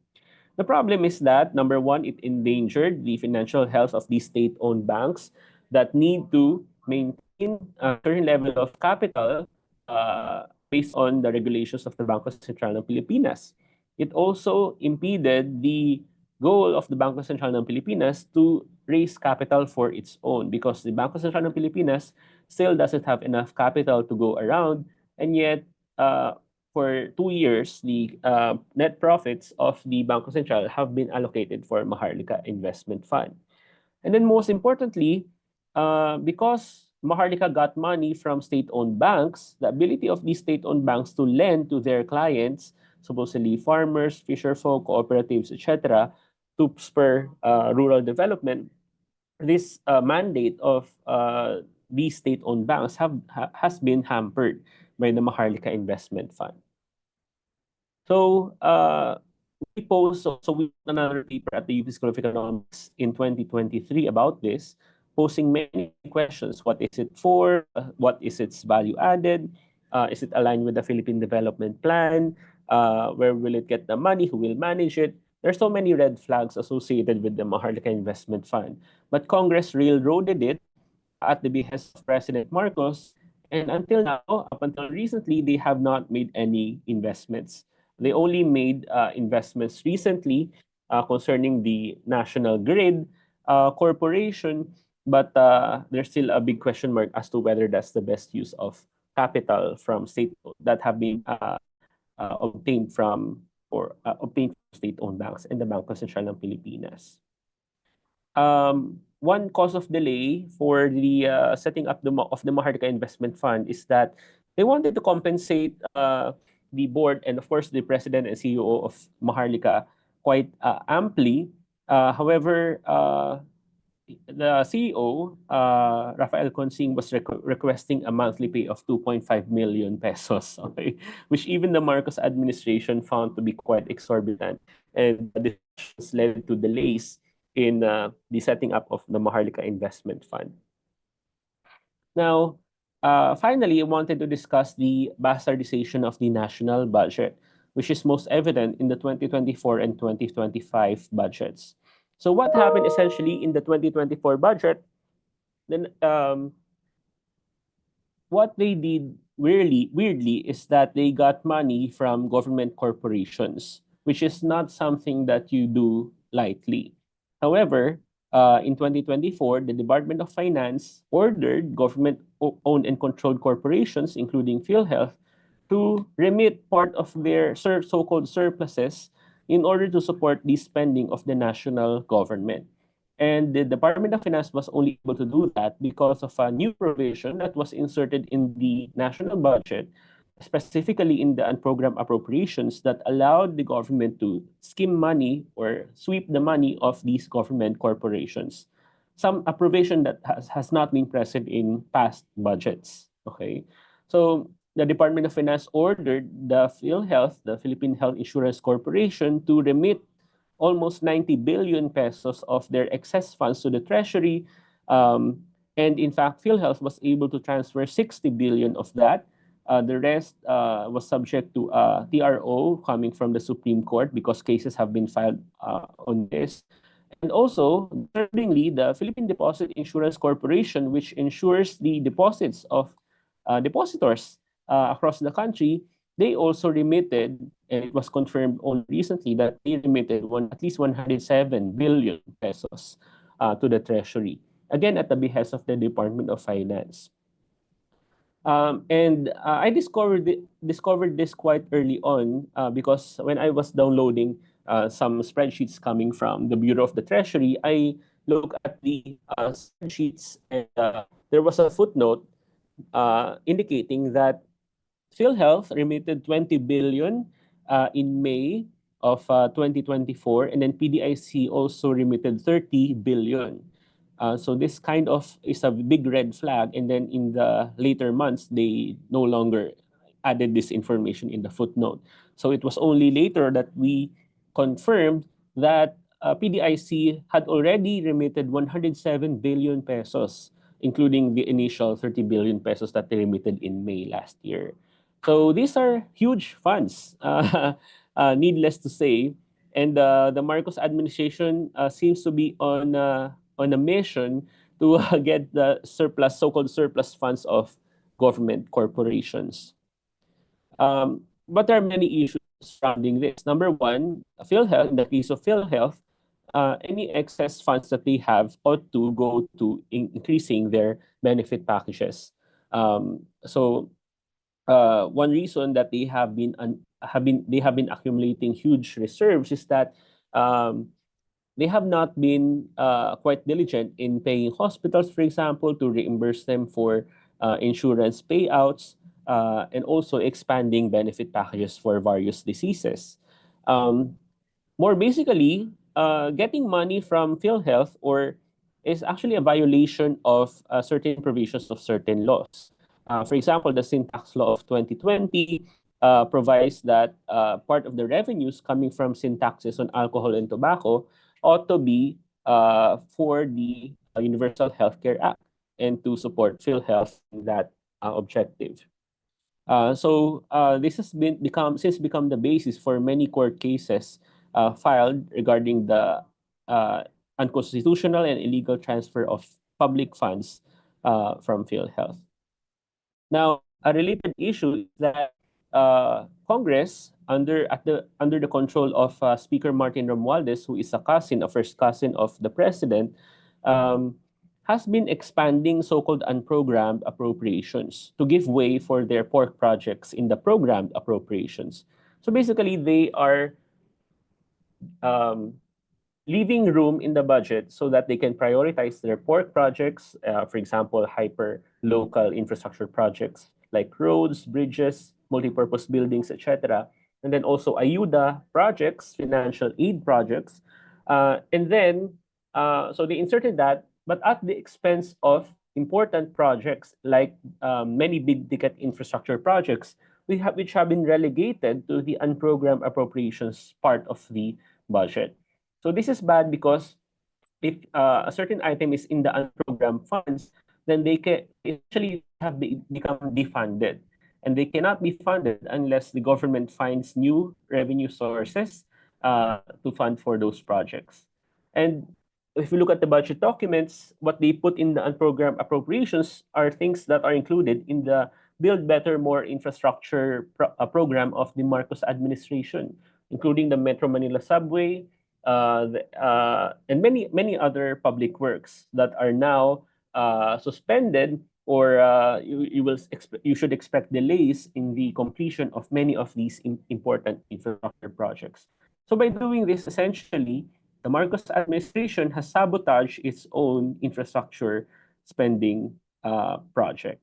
The problem is that, number one, it endangered the financial health of these state-owned banks that need to maintain a certain level of capital based on the regulations of the Bangko Sentral ng Pilipinas. It also impeded the goal of the Bangko Sentral ng Pilipinas to raise capital for its own because the Bangko Sentral ng Pilipinas still doesn't have enough capital to go around, and yet for 2 years, the net profits of the Bangko Sentral have been allocated for Maharlika Investment Fund. And then most importantly, because Maharlika got money from state-owned banks, the ability of these state-owned banks to lend to their clients, supposedly farmers, fisherfolk, cooperatives, etc., to spur rural development, this mandate of these state-owned banks has been hampered by the Maharlika Investment Fund. So we wrote another paper at the UP School of Economics in 2023 about this, posing many questions. What is it for? What is its value added? Is it aligned with the Philippine Development Plan? Where will it get the money? Who will manage it? There's so many red flags associated with the Maharlika Investment Fund. But Congress railroaded it at the behest of President Marcos. And until now, up until recently, they have not made any investments. They only made investments recently concerning the National Grid Corporation, but there's still a big question mark as to whether that's the best use of capital from state that have been obtained from state-owned banks and the Bangko Sentral ng Pilipinas. One cause of delay for the setting up of the Maharlika Investment Fund is that they wanted to compensate the board and of course the president and CEO of Maharlika quite amply. However, the CEO, Rafael Consing, was requesting a monthly pay of 2.5 million pesos, okay, which even the Marcos administration found to be quite exorbitant, and the discussions led to delays in the setting up of the Maharlika Investment Fund. Now, finally, I wanted to discuss the bastardization of the national budget, which is most evident in the 2024 and 2025 budgets. So what happened essentially in the 2024 budget, then what they did weirdly is that they got money from government corporations, which is not something that you do lightly. However, in 2024, the Department of Finance ordered government-owned and controlled corporations, including PhilHealth, to remit part of their so-called surpluses in order to support the spending of the national government. And the Department of Finance was only able to do that because of a new provision that was inserted in the national budget, specifically in the unprogrammed appropriations, that allowed the government to skim money or sweep the money of these government corporations. Some a provision that has not been present in past budgets. Okay, so the Department of Finance ordered the PhilHealth, the Philippine Health Insurance Corporation, to remit almost 90 billion pesos of their excess funds to the treasury. And in fact, PhilHealth was able to transfer 60 billion of that. The rest was subject to TRO coming from the Supreme Court because cases have been filed on this. And also, thirdly, the Philippine Deposit Insurance Corporation, which insures the deposits of depositors across the country, they also remitted, and it was confirmed only recently that they remitted at least 107 billion pesos to the Treasury, again at the behest of the Department of Finance. I discovered this quite early on because when I was downloading some spreadsheets coming from the Bureau of the Treasury, I look at the spreadsheets, and there was a footnote indicating that PhilHealth remitted 20 billion in May of 2024, and then PDIC also remitted 30 billion. So this kind of is a big red flag, and then in the later months, they no longer added this information in the footnote. So it was only later that we confirmed that PDIC had already remitted 107 billion pesos, including the initial 30 billion pesos that they remitted in May last year. So these are huge funds, needless to say. And the Marcos administration seems to be on a mission to get the surplus, so-called surplus funds of government corporations. But there are many issues surrounding this. Number one, PhilHealth, in the case of PhilHealth, any excess funds that they have ought to go to increasing their benefit packages. So one reason that they have been accumulating huge reserves is that they have not been quite diligent in paying hospitals, for example, to reimburse them for insurance payouts, and also expanding benefit packages for various diseases. More basically, getting money from PhilHealth or is actually a violation of certain provisions of certain laws. For example, the Sin Tax Law of 2020 provides that part of the revenues coming from sin taxes on alcohol and tobacco ought to be for the Universal Healthcare Act and to support PhilHealth in that objective. This has become the basis for many court cases filed regarding the unconstitutional and illegal transfer of public funds from PhilHealth. Now, a related issue is that Congress, under the control of Speaker Martin Romualdez, who is a first cousin of the president, has been expanding so-called unprogrammed appropriations to give way for their pork projects in the programmed appropriations. So basically, they are leaving room in the budget so that they can prioritize their pork projects, for example, hyper-local infrastructure projects like roads, bridges, multipurpose buildings, etc. And then also ayuda projects, financial aid projects. And then, so they inserted that, but at the expense of important projects like many big-ticket infrastructure projects, which have been relegated to the unprogrammed appropriations part of the budget. So this is bad because if a certain item is in the unprogrammed funds, then they can essentially become defunded. And they cannot be funded unless the government finds new revenue sources to fund for those projects. And if we look at the budget documents, what they put in the unprogrammed appropriations are things that are included in the Build Better, More Infrastructure program of the Marcos administration, including the Metro Manila Subway, and many other public works that are now suspended, or you should expect delays in the completion of many of these important infrastructure projects. So by doing this, essentially, the Marcos administration has sabotaged its own infrastructure spending project.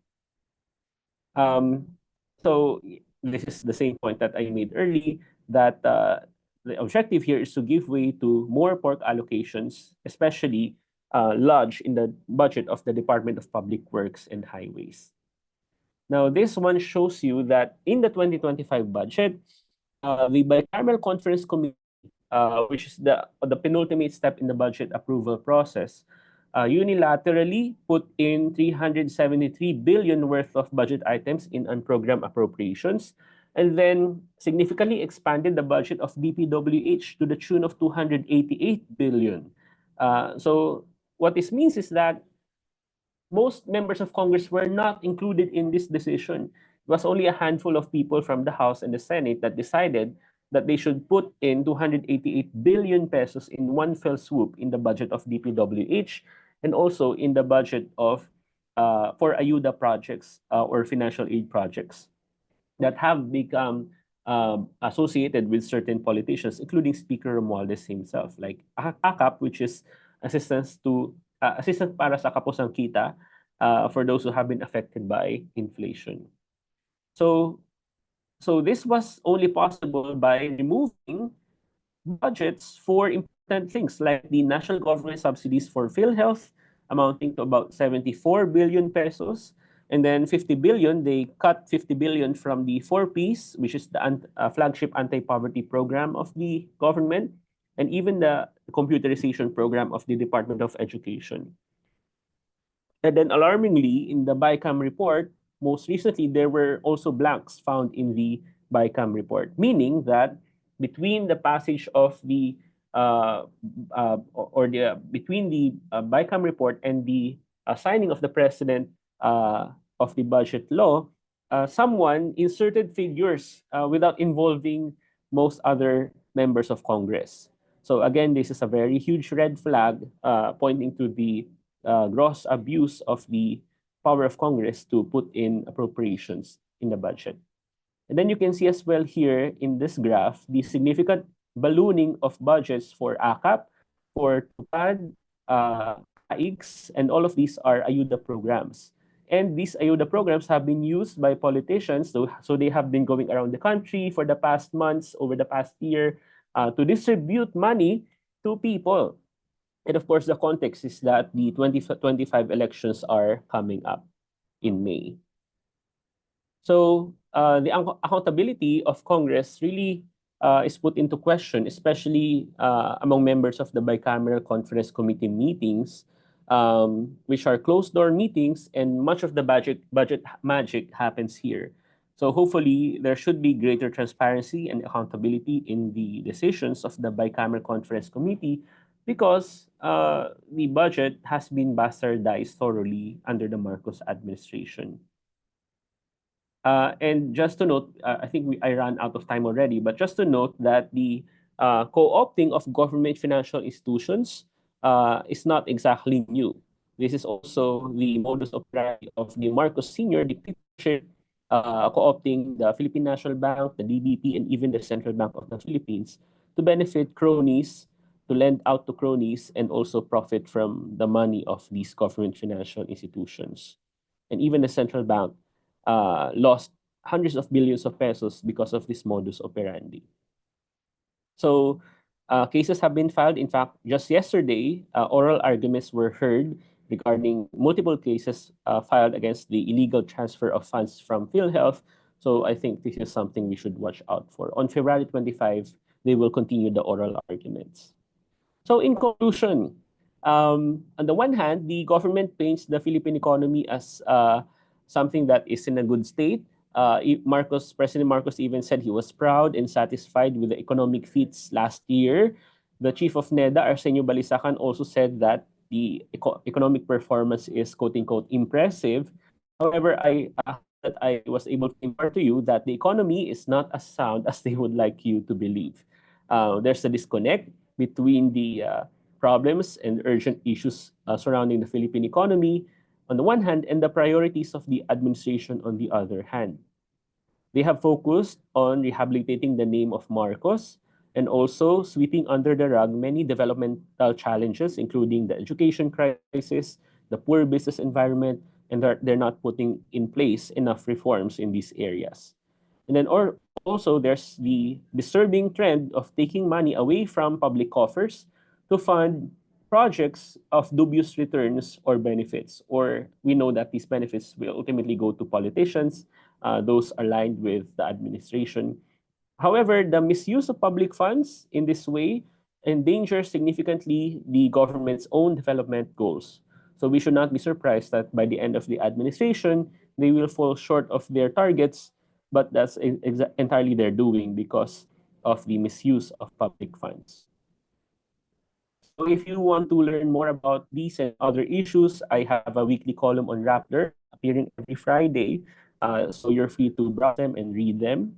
So this is the same point that I made early, that the objective here is to give way to more pork allocations, especially lodged in the budget of the Department of Public Works and Highways. Now, this one shows you that in the 2025 budget, the Bicameral Conference Committee, which is the penultimate step in the budget approval process, unilaterally put in 373 billion worth of budget items in unprogrammed appropriations, and then significantly expanded the budget of DPWH to the tune of 288 billion. So what this means is that most members of Congress were not included in this decision. It was only a handful of people from the House and the Senate that decided that they should put in 288 billion pesos in one fell swoop in the budget of DPWH, and also in the budget of for ayuda projects or financial aid projects that have become associated with certain politicians, including Speaker Romualdez himself, like AKAP, which is assistance para sa kapusang kita, for those who have been affected by inflation. So this was only possible by removing budgets for important things like the national government subsidies for PhilHealth, amounting to about 74 billion pesos. And then 50 billion, they cut 50 billion from the 4Ps, which is the flagship anti-poverty program of the government, and even the computerization program of the Department of Education. And then alarmingly, in the BICAM report, most recently, there were also blanks found in the BICAM report, meaning that between the passage of the between the BICAM report and the signing of the president of the budget law, someone inserted figures without involving most other members of Congress. So again, this is a very huge red flag pointing to the gross abuse of the power of Congress to put in appropriations in the budget. And then you can see as well here in this graph, the significant ballooning of budgets for AKAP, for TUPAD, AIX, and all of these are ayuda programs. And these ayuda programs have been used by politicians, so they have been going around the country for the past months, over the past year, to distribute money to people. And of course, the context is that the 2025 elections are coming up in May. So the accountability of Congress really is put into question, especially among members of the Bicameral Conference Committee meetings, which are closed-door meetings, and much of the budget magic happens here. So hopefully, there should be greater transparency and accountability in the decisions of the Bicameral Conference Committee, because the budget has been bastardized thoroughly under the Marcos administration. And just to note, I think I ran out of time already, but just to note that the co-opting of government financial institutions is not exactly new. This is also the modus operandi of the Marcos Sr., dictatorship, co-opting the Philippine National Bank, the DBP, and even the Central Bank of the Philippines to benefit cronies, to lend out to cronies, and also profit from the money of these government financial institutions. And even the central bank lost hundreds of billions of pesos because of this modus operandi. So cases have been filed. In fact, just yesterday, oral arguments were heard regarding multiple cases filed against the illegal transfer of funds from PhilHealth. So I think this is something we should watch out for. On February 25, they will continue the oral arguments. So in conclusion, on the one hand, the government paints the Philippine economy as something that is in a good state. President Marcos even said he was proud and satisfied with the economic feats last year. The chief of NEDA, Arsenio Balisacan, also said that the economic performance is quote-unquote impressive. However, I was able to impart to you that the economy is not as sound as they would like you to believe. There's a disconnect between the problems and urgent issues surrounding the Philippine economy on the one hand and the priorities of the administration on the other hand. They have focused on rehabilitating the name of Marcos and also sweeping under the rug many developmental challenges, including the education crisis, the poor business environment, and they're not putting in place enough reforms in these areas. And then also there's the disturbing trend of taking money away from public coffers to fund projects of dubious returns or benefits. Or we know that these benefits will ultimately go to politicians, those aligned with the administration. However, the misuse of public funds in this way endangers significantly the government's own development goals. So we should not be surprised that by the end of the administration, they will fall short of their targets, but that's entirely their doing because of the misuse of public funds. So if you want to learn more about these and other issues, I have a weekly column on Rappler appearing every Friday. So you're free to browse them and read them.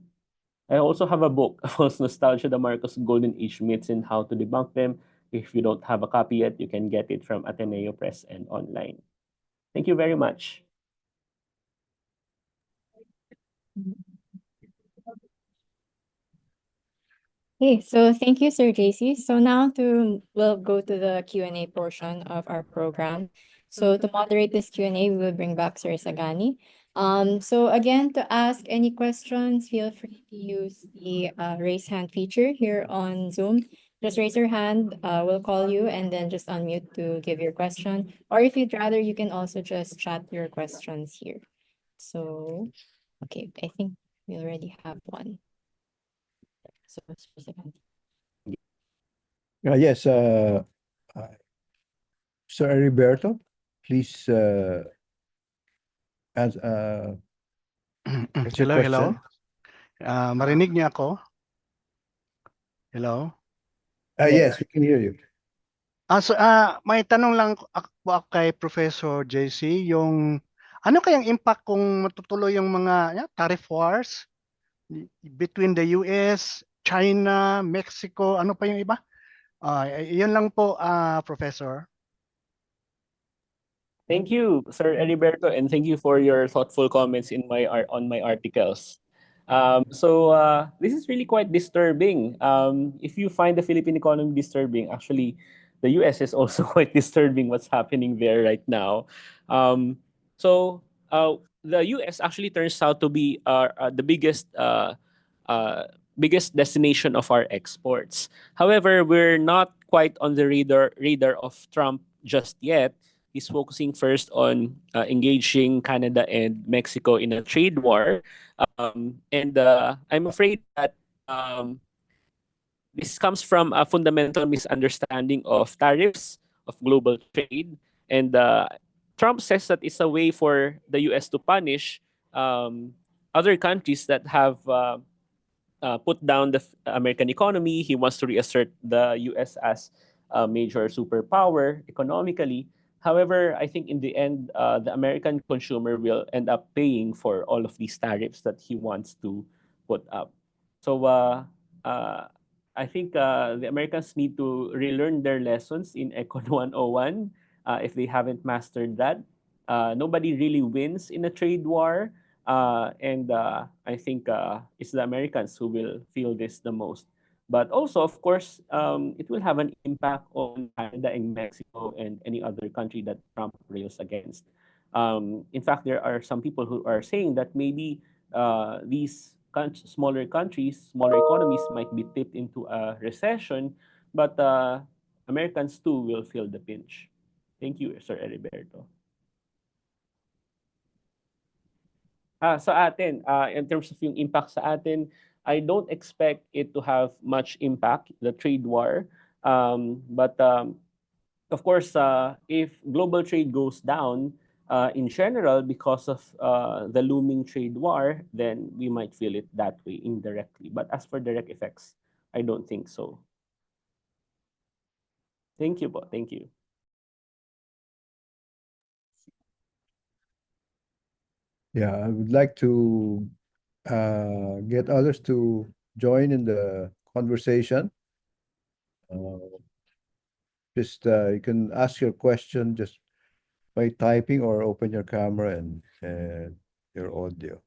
I also have a book, False Nostalgia, the Marcos Golden Age Myths and How to Debunk Them. If you don't have a copy yet, you can get it from Ateneo Press and online. Thank you very much. Okay, so thank you, Sir JC. So now we'll go to the Q&A portion of our program. So to moderate this Q&A, we will bring back Sir Sagani. So again, to ask any questions, feel free to use the raise hand feature here on Zoom. Just raise your hand, we'll call you, and then just unmute to give your question. Or if you'd rather, you can also just chat your questions here. So, okay, I think we already have one. So, Sir Sagani. Yes, Sir Heriberto, please ask your Hello, hello. question. Marinig niyo ako? Hello? Yes, we can hear you. May tanong lang ako kay Professor JC, yung ano kayang impact kung matutuloy yung mga tariff wars between the US, China, Mexico, ano pa yung iba? Yun lang po, Professor. Thank you, Sir Heriberto, and thank you for your thoughtful comments in on my articles. This is really quite disturbing. If you find the Philippine economy disturbing, actually, the US is also quite disturbing what's happening there right now. The US actually turns out to be the biggest destination of our exports. However, we're not quite on the radar of Trump just yet. He's focusing first on engaging Canada and Mexico in a trade war. I'm afraid that this comes from a fundamental misunderstanding of tariffs, of global trade. And Trump says that it's a way for the US to punish other countries that have put down the American economy. He wants to reassert the US as a major superpower economically. However, I think in the end, the American consumer will end up paying for all of these tariffs that he wants to put up. So I think the Americans need to relearn their lessons in Econ 101 if they haven't mastered that. Nobody really wins in a trade war. I think it's the Americans who will feel this the most. But also, of course, it will have an impact on Canada and Mexico and any other country that Trump rails against. In fact, there are some people who are saying that maybe these smaller countries, smaller economies might be tipped into a recession, but Americans too will feel the pinch. Thank you, Sir Heriberto. Sa atin, in terms of yung impact sa atin, I don't expect it to have much impact, the trade war. Of course, if global trade goes down, in general, because of the looming trade war, then we might feel it that way indirectly. But as for direct effects, I don't think so. Thank you po. Thank you. Yeah, I would like to get others to join in the conversation. Just you can ask your question just by typing or open your camera and your audio.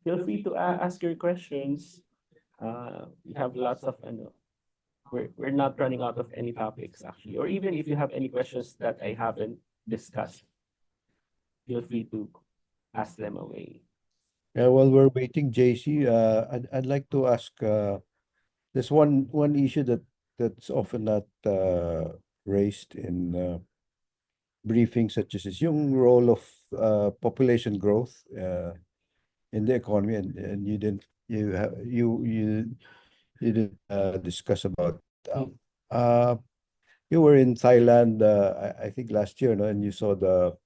Feel free to ask your questions. We have lots of we're not running out of any topics actually. Or even if you have any questions that I haven't discussed, feel free to ask them away. Yeah, while we're waiting, JC, I'd like to ask there's one issue that's often not raised in briefings such as this, yung role of population growth in the economy, and you didn't discuss about uh you were in Thailand I think last year, no, and you saw the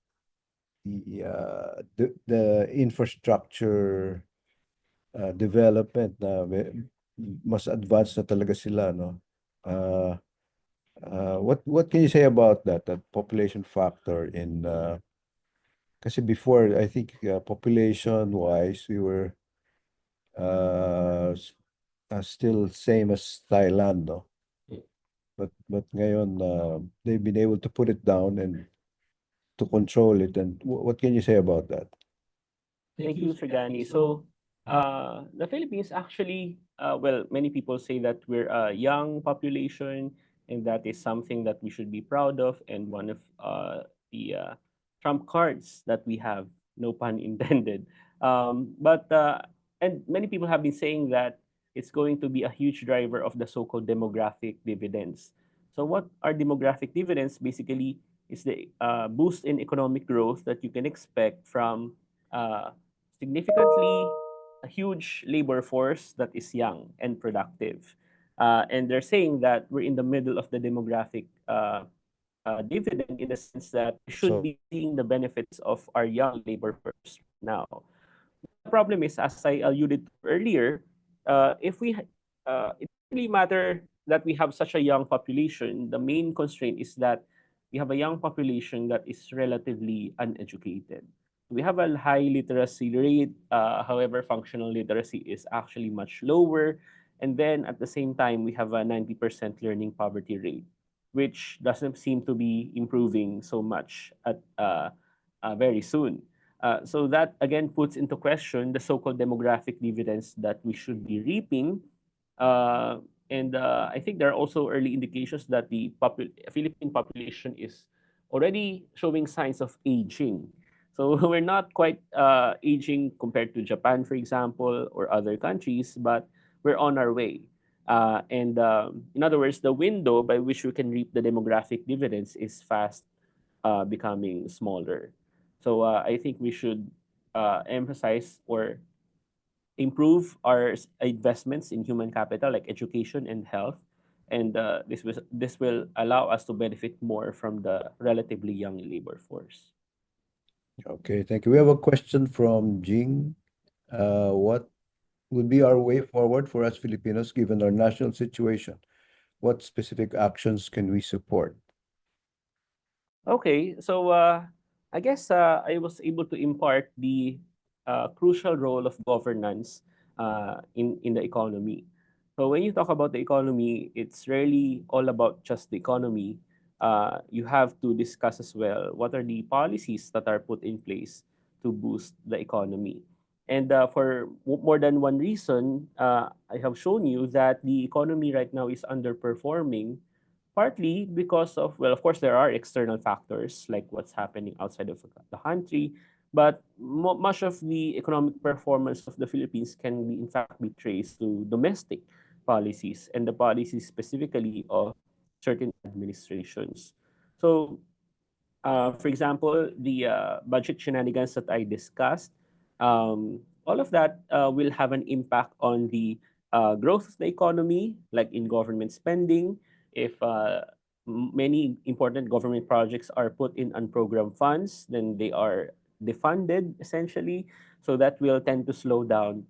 infrastructure development na mas advanced na talaga sila, no? Uh, what can you say about that population factor in kasi before I think population wise we were uh, s- still same as Thailand, no? But ngayon they've been able to put it down and to control it. And what can you say about that? Thank you, Sir Danny. So, the Philippines actually, well, many people say that we're a young population, and that is something that we should be proud of, and one of the trump cards that we have, no pun intended. But and many people have been saying that it's going to be a huge driver of the so-called demographic dividends. So, what are demographic dividends? Basically, is the boost in economic growth that you can expect from uh, significantly a huge labor force that is young and productive. And they're saying that we're in the middle of the demographic dividend in the sense that we should So be seeing the benefits of our young labor force now. The problem is, as I alluded to earlier, if we it doesn't really matter that we have such a young population. The main constraint is that we have a young population that is relatively uneducated. We have a high literacy rate, however, functional literacy is actually much lower. And then at the same time, we have a 90% learning poverty rate, which doesn't seem to be improving so much at very soon. So that again puts into question the so-called demographic dividends that we should be reaping. Uh, and I think there are also early indications that the Philippine population is already showing signs of aging. So we're not quite aging compared to Japan, for example, or other countries, but we're on our way. And in other words, the window by which we can reap the demographic dividends is fast becoming smaller. So I think we should emphasize or improve our investments in human capital like education and health, and this will allow us to benefit more from the relatively young labor force. okay, thank you. We have a question from Jing. What would be our way forward for us Filipinos given our national situation? What specific actions can we support? Okay, so I guess I was able to impart the crucial role of governance in the economy. So when you talk about the economy, it's really all about just the economy. You have to discuss as well what are the policies that are put in place to boost the economy. And for more than one reason, I have shown you that the economy right now is underperforming, partly because of, well, of course, there are external factors like what's happening outside of the country, but much of the economic performance of the Philippines can be, in fact, be traced to domestic policies and the policies specifically of certain administrations. So for example, the budget shenanigans that I discussed, all of that will have an impact on the growth of the economy, like in government spending. If many important government projects are put in unprogrammed funds, then they are defunded essentially. So that will tend to slow down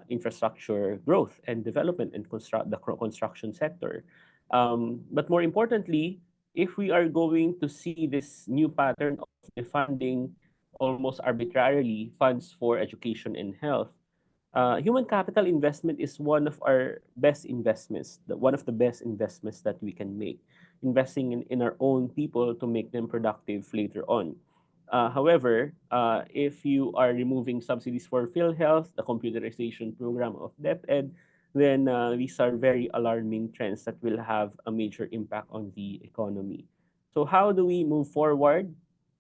infrastructure growth and development and construction sector. But more importantly, if we are going to see this new pattern of defunding almost arbitrarily funds for education and health, human capital investment is one of our best investments, one of the best investments that we can make, investing in our own people to make them productive later on. However, if you are removing subsidies for PhilHealth, the computerization program of DepEd, then these are very alarming trends that will have a major impact on the economy. So how do we move forward?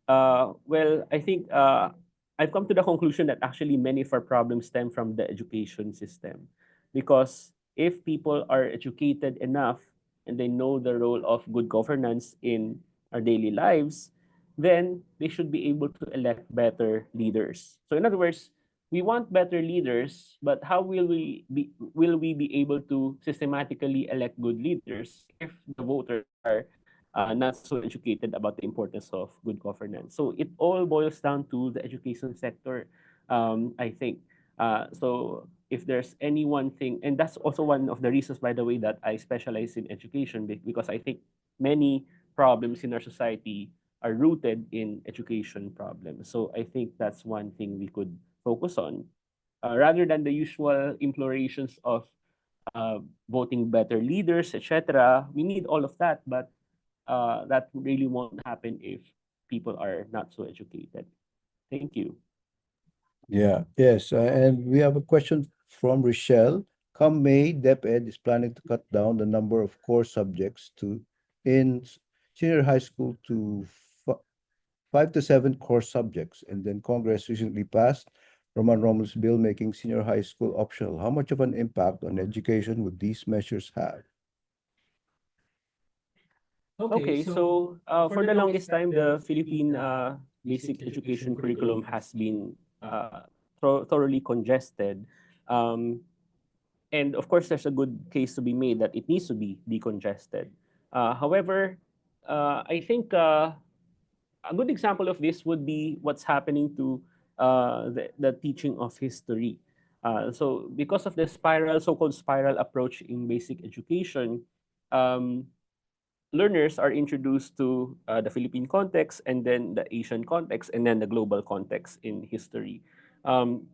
Well, I think I've come to the conclusion that actually many of our problems stem from the education system. Because if people are educated enough and they know the role of good governance in our daily lives, then they should be able to elect better leaders. So in other words, we want better leaders, but how will we be able to systematically elect good leaders if the voters are not so educated about the importance of good governance? So it all boils down to the education sector, I think. So if there's any one thing, and that's also one of the reasons, by the way, that I specialize in education, because I think many problems in our society are rooted in education problems. So I think that's one thing we could focus on, rather than the usual implorations of voting better leaders, etc. We need all of that, but that really won't happen if people are not so educated. Thank you. Yeah, yes, and we have a question from Rochelle. Come May, DepEd is planning to cut down the number of core subjects senior high school to 5 to 7 core subjects, and then Congress recently passed Roman Romulus bill making senior high school optional. How much of an impact on education would these measures have? Okay, so for the longest time, the Philippine basic education curriculum has been thoroughly congested. Um, and of course, there's a good case to be made that it needs to be decongested. However, I think a good example of this would be what's happening to the teaching of history. So because of the so-called spiral approach in basic education, um, learners are introduced to the Philippine context, and then the Asian context, and then the global context in history. Um,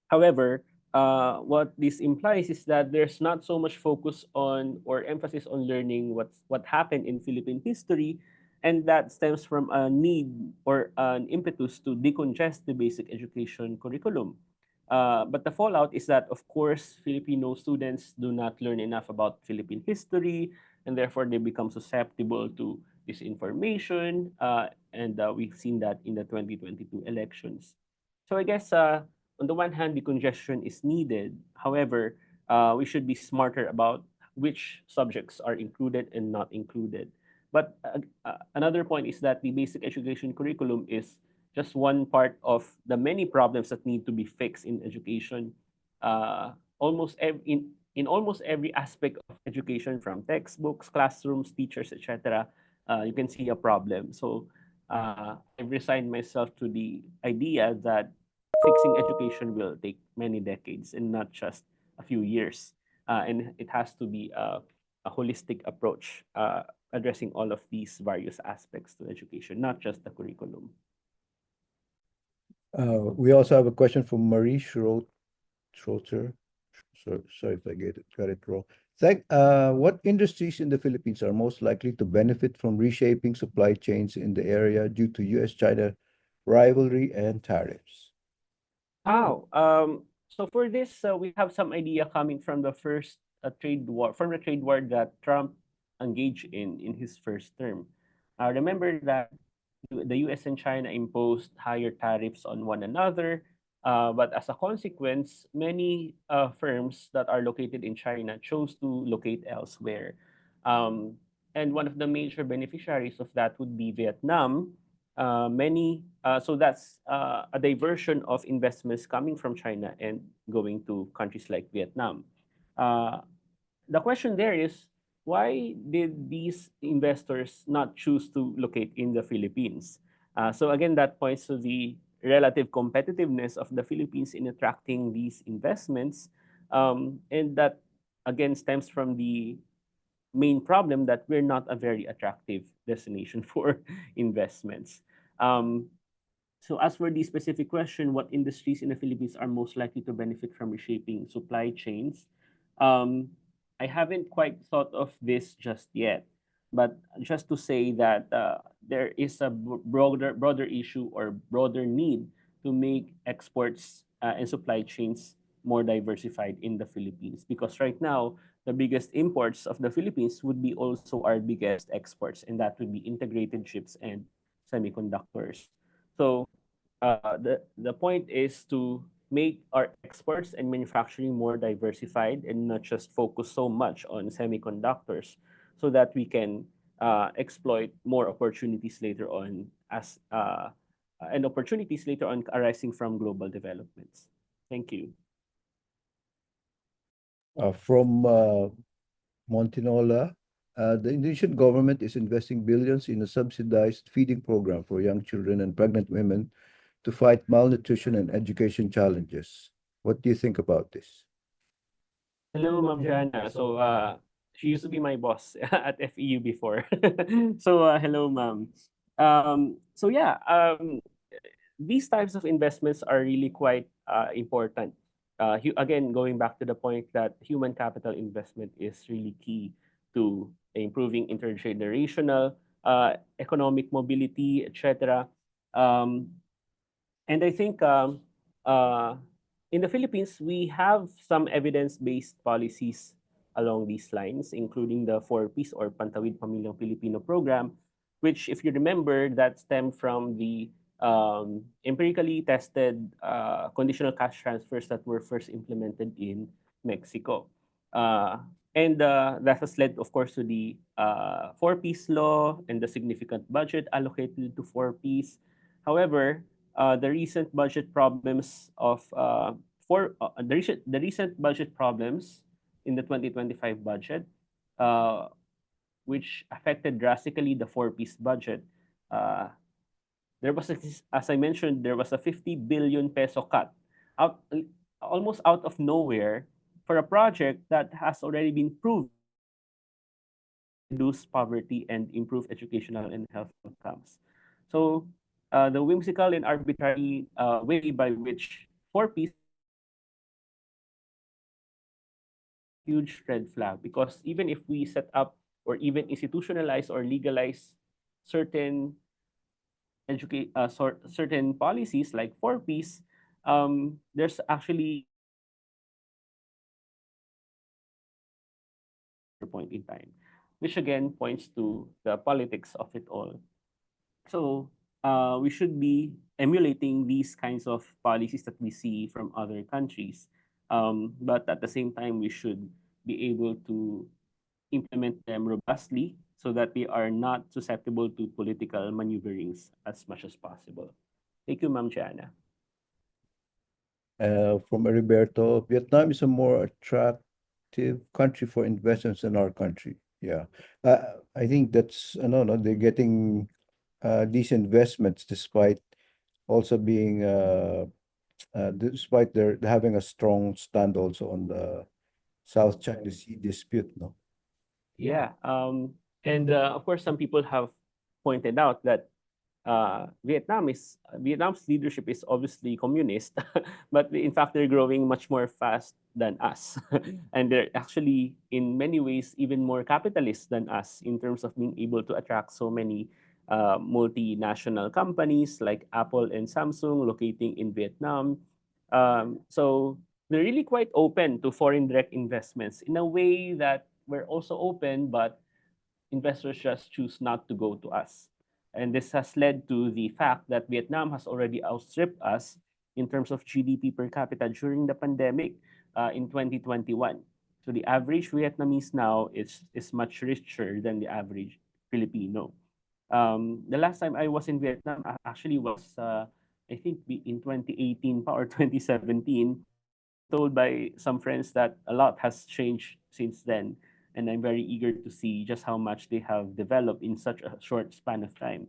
However, what this implies is that there's not so much focus on or emphasis on learning what happened in Philippine history, and that stems from a need or an impetus to decongest the basic education curriculum. But the fallout is that, of course, Filipino students do not learn enough about Philippine history, and therefore they become susceptible to disinformation, and we've seen that in the 2022 elections. So I guess on the one hand, the congestion is needed. However, we should be smarter about which subjects are included and not included. But another point is that the basic education curriculum is just one part of the many problems that need to be fixed in education. In almost every aspect of education, from textbooks, classrooms, teachers, etc., you can see a problem. So I've resigned myself to the idea that fixing education will take many decades and not just a few years. And it has to be a holistic approach, addressing all of these various aspects to education, not just the curriculum. We also have a question from Marie Schroeter. Sorry if I got it wrong. What industries in the Philippines are most likely to benefit from reshaping supply chains in the area due to US-China rivalry and tariffs? So for this, we have some idea coming from the first trade war that Trump engaged in his first term. Remember that the US and China imposed higher tariffs on one another, but as a consequence, many firms that are located in China chose to locate elsewhere. Um, and one of the major beneficiaries of that would be Vietnam. So that's a diversion of investments coming from China and going to countries like Vietnam. Uh, the question there is, why did these investors not choose to locate in the Philippines? So again, that points to the relative competitiveness of the Philippines in attracting these investments. And that again stems from the main problem that we're not a very attractive destination for investments. Um, so as for the specific question, what industries in the Philippines are most likely to benefit from reshaping supply chains? Um, I haven't quite thought of this just yet, but just to say that there is a broader issue or broader need to make exports and supply chains more diversified in the Philippines, because right now the biggest imports of the Philippines would be also our biggest exports, and that would be integrated chips and semiconductors. So the point is to make our exports and manufacturing more diversified and not just focus so much on semiconductors, so that we can exploit more opportunities later on as and opportunities later on arising from global developments. Thank you. From Montinola, the Indonesian government is investing billions in a subsidized feeding program for young children and pregnant women to fight malnutrition and education challenges. What do you think about this? Hello, Ma'am Jana. So, she used to be my boss at FEU before. So, hello, Ma'am. So yeah, these types of investments are really quite important. Again, going back to the point that human capital investment is really key to improving intergenerational economic mobility, etc. Um, and I think in the Philippines, we have some evidence-based policies along these lines, including the 4Ps or Pantawid Pamilyang Pilipino program, which, if you remember, that stemmed from the empirically tested conditional cash transfers that were first implemented in Mexico. And that has led, of course, to the 4Ps law and the significant budget allocated to 4Ps. However, the recent budget problems of the recent budget problems in the 2025 budget, uh, which affected drastically the 4Ps budget. Uh, there was, as I mentioned, there was a 50 billion peso cut out almost out of nowhere for a project that has already been proven reduce poverty and improve educational and health outcomes. So the whimsical and arbitrary way by which 4Ps huge red flag, because even if we set up or even institutionalize or legalize certain certain policies like 4Ps, there's actually a point in time, which again points to the politics of it all. So we should be emulating these kinds of policies that we see from other countries. But at the same time, we should be able to implement them robustly so that they are not susceptible to political maneuverings as much as possible. Thank you, Ma'am Jana. From Heriberto, Vietnam is a more attractive country for investments than our country. Yeah, I think that's no, they're getting these investments despite also being despite their having a strong stand also on the South China Sea dispute. No. Yeah. And of course, some people have pointed out that Vietnam's leadership is obviously communist, but in fact they're growing much more fast than us, and they're actually in many ways even more capitalist than us in terms of being able to attract so many multinational companies like Apple and Samsung locating in Vietnam. So they're really quite open to foreign direct investments in a way that we're also open, but investors just choose not to go to us. And this has led to the fact that Vietnam has already outstripped us in terms of GDP per capita during the pandemic in 2021. So the average Vietnamese now is much richer than the average Filipino. The last time I was in Vietnam actually was, I think, in 2018 pa or 2017. Told by some friends that a lot has changed since then, and I'm very eager to see just how much they have developed in such a short span of time.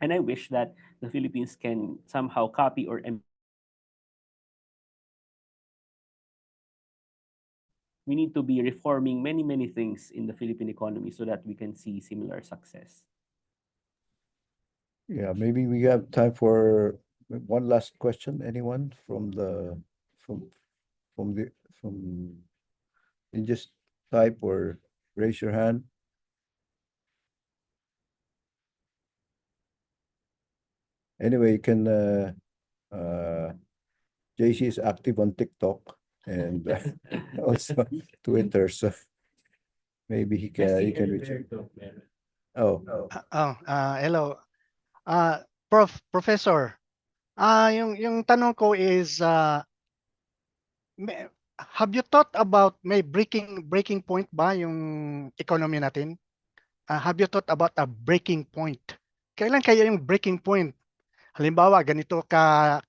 And I wish that the Philippines can somehow copy or we need to be reforming many, many things in the Philippine economy so that we can see similar success. Yeah, maybe we have time for one last question. Anyone from from the from you just type or raise your hand. Anyway, you can JC is active on TikTok and also Twitter, so maybe he can reach. Oh, Hello. Professor. Yung tanong ko is have you thought about may breaking point ba yung economy natin? Have you thought about a breaking point? Kailan kaya yung breaking point? Halimbawa, ganito ka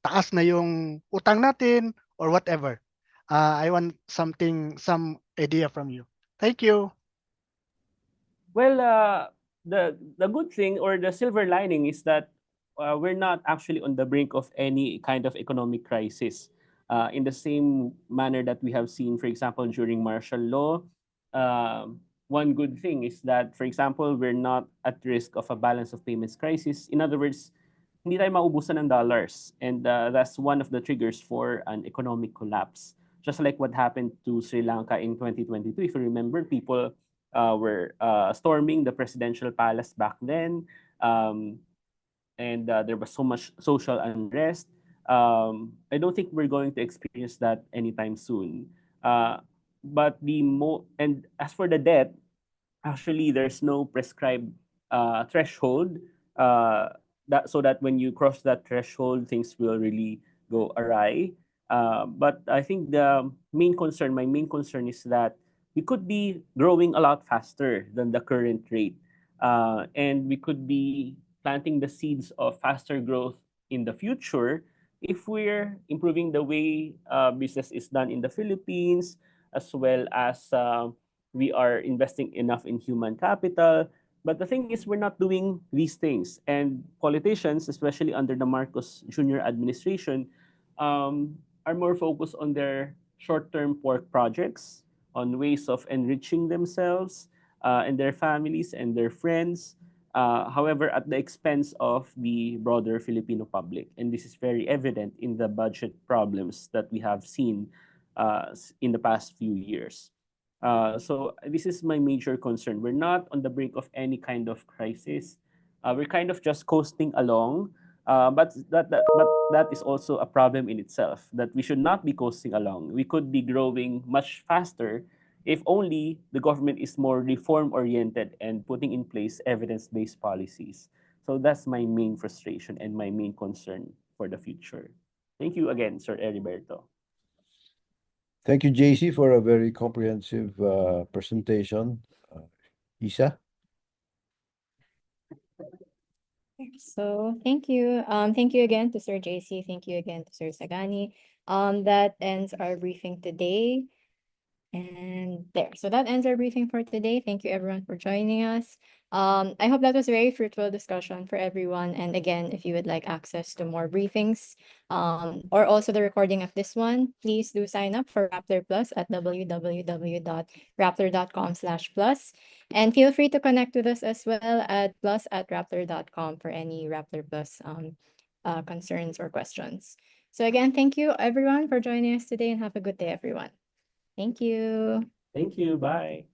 taas na yung utang natin or whatever. I want some idea from you. Thank you. Well, the good thing or the silver lining is that we're not actually on the brink of any kind of economic crisis. In the same manner that we have seen, for example, during martial law, one good thing is that, for example, we're not at risk of a balance of payments crisis. In other words, hindi tayo maubusan ng dollars. And that's one of the triggers for an economic collapse. Just like what happened to Sri Lanka in 2022. If you remember, people were storming the presidential palace back then. And there was so much social unrest. I don't think we're going to experience that anytime soon. But and as for the debt, actually there's no prescribed threshold so that when you cross that threshold, things will really go awry. But I think my main concern is that we could be growing a lot faster than the current rate. And we could be planting the seeds of faster growth in the future if we're improving the way business is done in the Philippines, as well as we are investing enough in human capital. But the thing is, we're not doing these things. And politicians, especially under the Marcos Jr. administration, are more focused on their short-term pork projects, on ways of enriching themselves and their families and their friends. However, at the expense of the broader Filipino public. And this is very evident in the budget problems that we have seen in the past few years. So this is my major concern. We're not on the brink of any kind of crisis. We're kind of just coasting along. But that is also a problem in itself, that we should not be coasting along. We could be growing much faster if only the government is more reform-oriented and putting in place evidence-based policies. So that's my main frustration and my main concern for the future. Thank you again, Sir Heriberto. thank you, JC, for a very comprehensive presentation. Isa? So thank you. Thank you again to Sir JC. Thank you again to Sir Sagani. That ends our briefing today. And there. So that ends our briefing for today. Thank you everyone for joining us. I hope that was a very fruitful discussion for everyone. And again, if you would like access to more briefings, or also the recording of this one, please do sign up for Raptor Plus at www.raptor.com/plus. And feel free to connect with us as well at plus@raptor.com for any Raptor Plus concerns or questions. So again, thank you everyone for joining us today and have a good day, everyone. Thank you. Thank you. Bye.